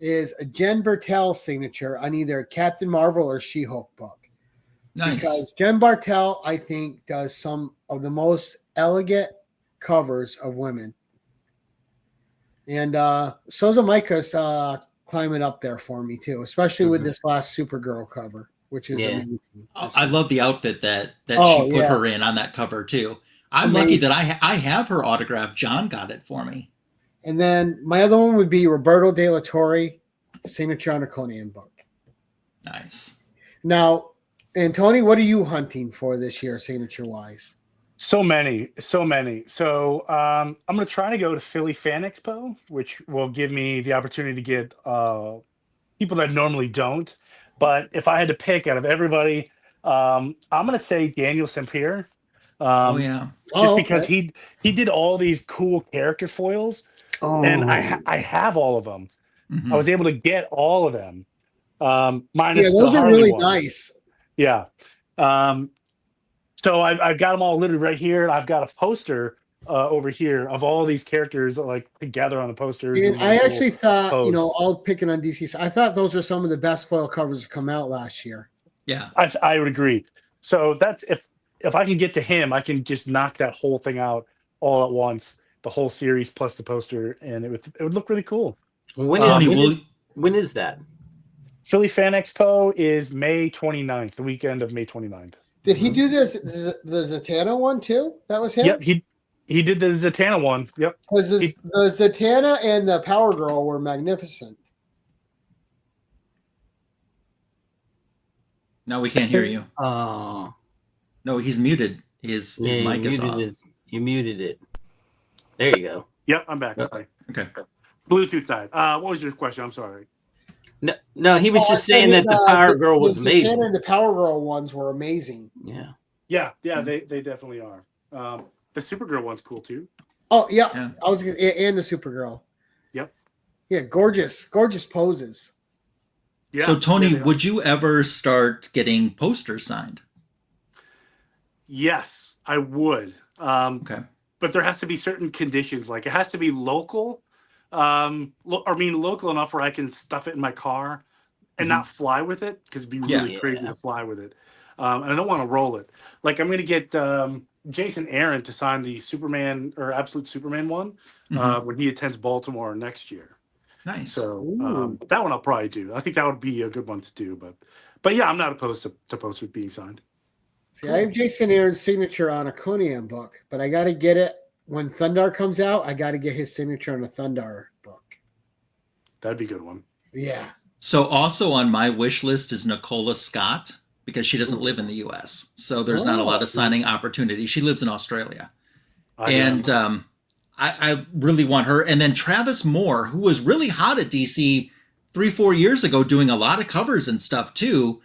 is a Jen Bartel signature on either Captain Marvel or She-Hulk book. Nice. Because Jen Bartel, I think, does some of the most elegant covers of women. And Souza Micah's climbing up there for me too, especially with this last Supergirl cover, which is amazing. I love the outfit that Oh, she put yeah. her in on that cover too. I'm Amazing. lucky that I have her autograph. John got it for me. And then my other one would be Roberto De La Torre, signature on a Conan book. Nice. Now, and Tony, what are you hunting for this year, signature-wise? So many. So I'm going to try to go to Philly Fan Expo, which will give me the opportunity to get people that normally don't. But if I had to pick out of everybody, I'm going to say Daniel Sempier. Just because he did all these cool character foils, and I have all of them. Mm-hmm. I was able to get all of them. Minus those the are Harley really ones. nice. Yeah. So I've got them all literally right here, and I've got a poster over here of all these characters like together on the poster. And I actually thought, pose. all picking on DC, I thought those are some of the best foil covers to come out last year. Yeah. I would agree. So that's if I can get to him, I can just knock that whole thing out all at once, the whole series plus the poster, and it would look really cool. When is that? Philly Fan Expo is May 29th, the weekend of May 29th. Did he do the Zatanna one too? That was him? Yep, he did the Zatanna one. Yep. Because the Zatanna and the Power Girl were magnificent. No, we can't hear you. Oh. No, he's muted. His mic is off. You muted it. There you go. Yep, I'm back. Sorry. Okay. Bluetooth died. What was your question? I'm sorry. No, he was just saying that the Power Girl was amazing. Zatanna and the Power Girl ones were amazing. Yeah. Yeah, they definitely are. The Supergirl one's cool too. Oh yeah. And the Supergirl. Yep. Yeah, gorgeous poses. Yeah. So Tony, yeah, would you ever start getting posters signed? Yes, I would. Okay. But there has to be certain conditions. Like it has to be local. Local enough where I can stuff it in my car and not fly with it because it'd be really crazy to fly with it. And I don't want to roll it. Like I'm going to get Jason Aaron to sign the Superman or Absolute Superman one when he attends Baltimore next year. Nice. So that one I'll probably do. I think that would be a good one to do. But yeah, I'm not opposed to posters being signed. See, I have Jason Aaron's signature on a Conan book, but I got to get it when Thundar comes out. I got to get his signature on a Thundar book. That'd be a good one. Yeah. So also on my wish list is Nicola Scott because she doesn't live in the U.S. So there's not a lot of signing opportunities. She lives in Australia. And I really want her. And then Travis Moore, who was really hot at DC 3-4 years ago, doing a lot of covers and stuff too.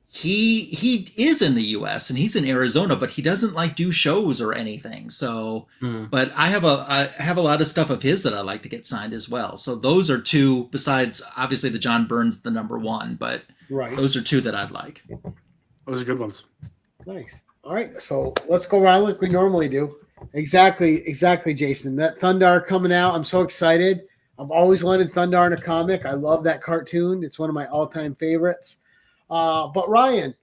He is in the US and he's in Arizona, but he doesn't like do shows or anything. So, but I have a lot of stuff of his that I like to get signed as well. So those are two, besides obviously the John Burns, the number one, but those are two that I'd like. Those are good ones. Nice. All right. So let's go around like we normally do. Exactly, Jason. That Thundar coming out. I'm so excited. I've always wanted Thundar in a comic. I love that cartoon. It's one of my all-time favorites. But Ryan,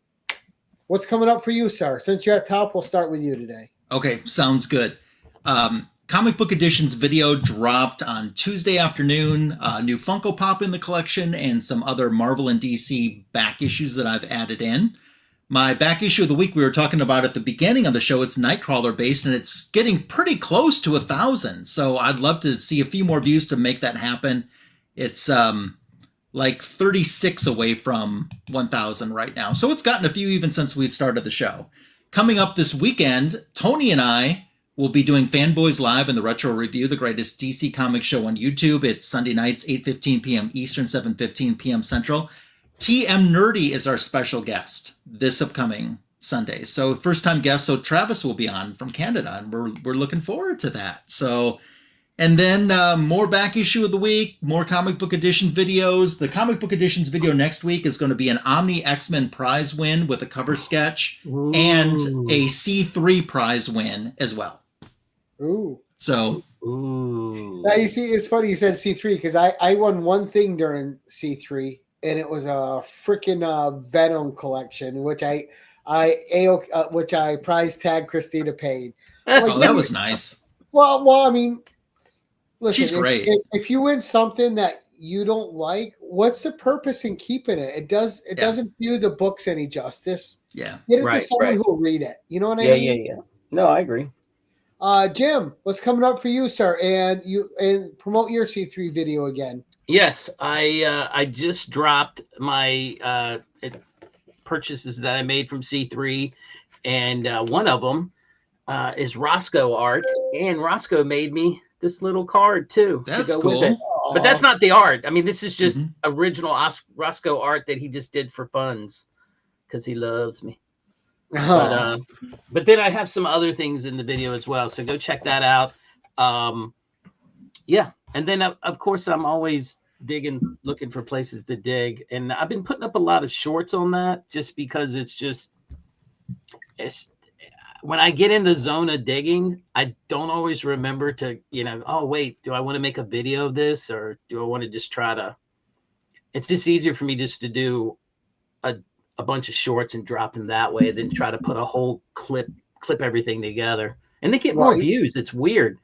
what's coming up for you, sir? Since you're at top, we'll start with you today. Okay, sounds good. Comic Book Editions video dropped on Tuesday afternoon. New Funko Pop in the collection and some other Marvel and DC back issues that I've added in. My back issue of the week we were talking about at the beginning of the show, it's Nightcrawler based, and it's getting pretty close to 1,000. So I'd love to see a few more views to make that happen. It's like 36 away from 1,000 right now. So it's gotten a few even since we've started the show. Coming up this weekend, Tony and I will be doing Fanboys Live in the Retro Review, the greatest DC comic show on YouTube. It's Sunday nights, 8:15 p.m. Eastern, 7:15 p.m. Central. TM Nerdy is our special guest this upcoming Sunday. So first time guest. So Travis will be on from Canada, and we're looking forward to that. So, and then more back issue of the week, more Comic Book Edition videos. The Comic Book Editions video next week is going to be an Omni X-Men prize win with a cover sketch and a C3 prize win as well. Ooh. So. Now you see, it's funny you said C3 because I won one thing during C3. And it was a freaking Venom collection, which I prize tag Christina paid. Like, that was nice. Well, I mean, listen, she's great. If you win something that you don't like, what's the purpose in keeping it? It doesn't do the books any justice. Yeah, get it to someone who will read it. You know what I mean? Yeah. No, I agree. Jim, what's coming up for you, sir? And promote your C3 video again. Yes, I just dropped my purchases that I made from C3, and one of them is Roscoe art, and Roscoe made me this little card too. That's to go cool. with it. But that's not the art. I mean, this is just original Roscoe art that he just did for funds because he loves me. But then I have some other things in the video as well, so go check that out. Yeah. And then, of course, I'm always looking for places to dig. And I've been putting up a lot of shorts on that just because it's when I get in the zone of digging, I don't always remember to, oh, wait, do I want to make a video of this or do I want to just it's just easier for me just to do a bunch of shorts and drop them that way than try to put a whole clip everything together. And they get more views. It's weird.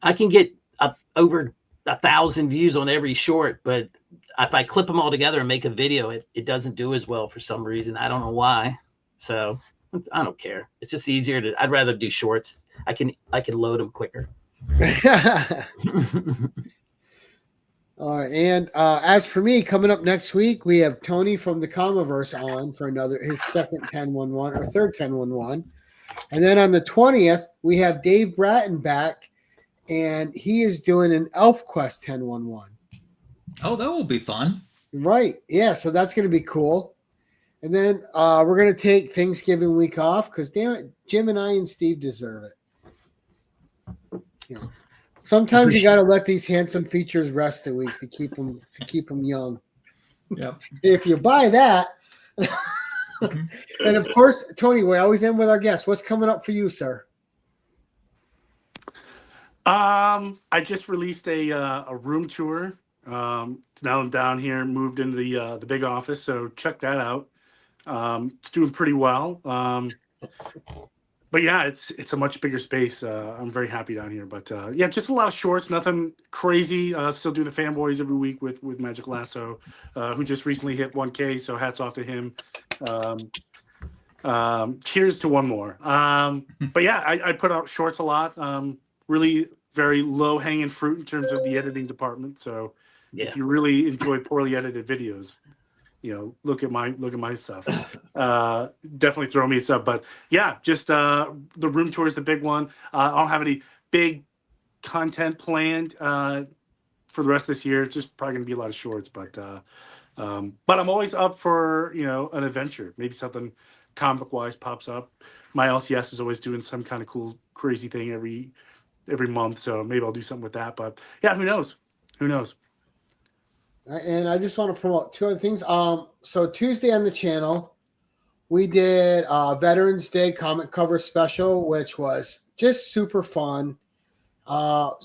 I can get over 1,000 views on every short, but if I clip them all together and make a video, it doesn't do as well for some reason. I don't know why. So I don't care. It's just easier I'd rather do shorts. I can load them quicker. All right. And as for me, coming up next week, we have Tony from the Comiverse on for his second 1011 or third 1011. And then on the 20th, we have Dave Bratton back. And he is doing an ElfQuest 1011. Oh, that will be fun. Right. Yeah, so that's going to be cool. And then we're going to take Thanksgiving week off because, damn it, Jim and I and Steve deserve it. Sometimes you got to let these handsome features rest a week to keep them young. Yep. If you buy that. And, of course, Tony, we always end with our guests. What's coming up for you, sir? I just released a room tour. Now I'm down here, moved into the big office, so check that out. It's doing pretty well. But yeah, it's a much bigger space. I'm very happy down here. But yeah, just a lot of shorts, nothing crazy. Still do the fanboys every week with Magic Lasso, who just recently hit 1K. So hats off to him. Cheers to one more. But yeah, I put out shorts a lot. Really very low hanging fruit in terms of the editing department. So if you really enjoy poorly edited videos, look at my stuff. Definitely throw me a sub. But yeah, just the room tour is the big one. I don't have any big content planned for the rest of this year. It's just probably gonna be a lot of shorts, but I'm always up for an adventure. Maybe something comic wise pops up. My LCS is always doing some kind of cool, crazy thing every month, so maybe I'll do something with that. But yeah, who knows? Who knows? And I just want to promote two other things. So Tuesday on the channel, we did Veterans Day comic cover special, which was just super fun. Mark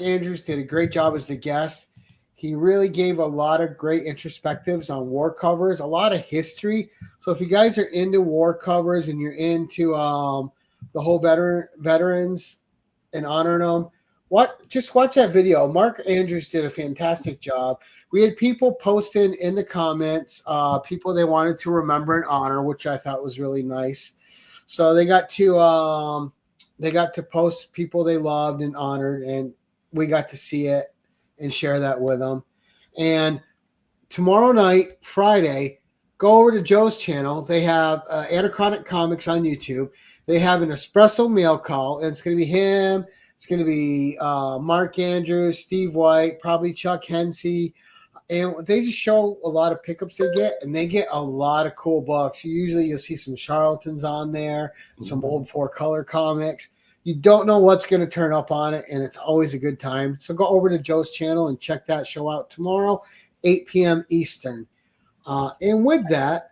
Andrews did a great job as the guest. He really gave a lot of great introspectives on war covers, a lot of history. So if you guys are into war covers and you're into the whole veterans and honoring them, just watch that video. Mark Andrews did a fantastic job. We had people posting in the comments, people they wanted to remember and honor, which I thought was really nice. So they got to post people they loved and honored, and we got to see it and share that with them. And tomorrow night, Friday, go over to Joe's channel. They have Anachronic Comics on YouTube. They have an espresso mail call, and it's going to be him. It's going to be Mark Andrews, Steve White, probably Chuck Hensey. And they just show a lot of pickups they get, and they get a lot of cool books. You'll see some charlatans on there, some old 4-color comics. You don't know what's going to turn up on it, and it's always a good time. So go over to Joe's channel and check that show out tomorrow, 8 p.m. Eastern. And with that,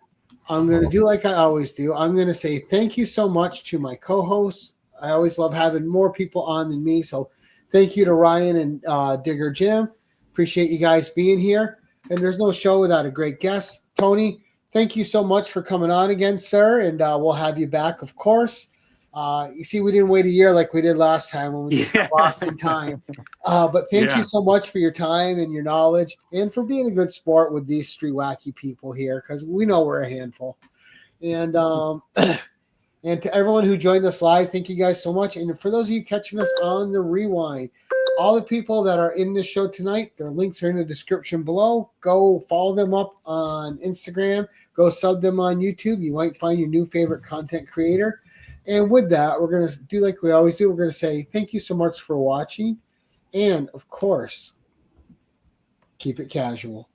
I'm going to do like I always do. I'm going to say thank you so much to my co-hosts. I always love having more people on than me. So thank you to Ryan and Digger Jim. Appreciate you guys being here. And there's no show without a great guest. Tony, thank you so much for coming on again, sir. And we'll have you back, of course. You see, we didn't wait a year like we did last time when we just got lost in time. But thank you so much for your time and your knowledge and for being a good sport with these three wacky people here, because we know we're a handful. And and to everyone who joined us live, thank you guys so much. And for those of you catching us on the rewind, all the people that are in this show tonight, their links are in the description below. Go follow them up on Instagram. Go sub them on YouTube. You might find your new favorite content creator. And with that, we're going to do like we always do. We're going to say thank you so much for watching. And, of course, keep it casual.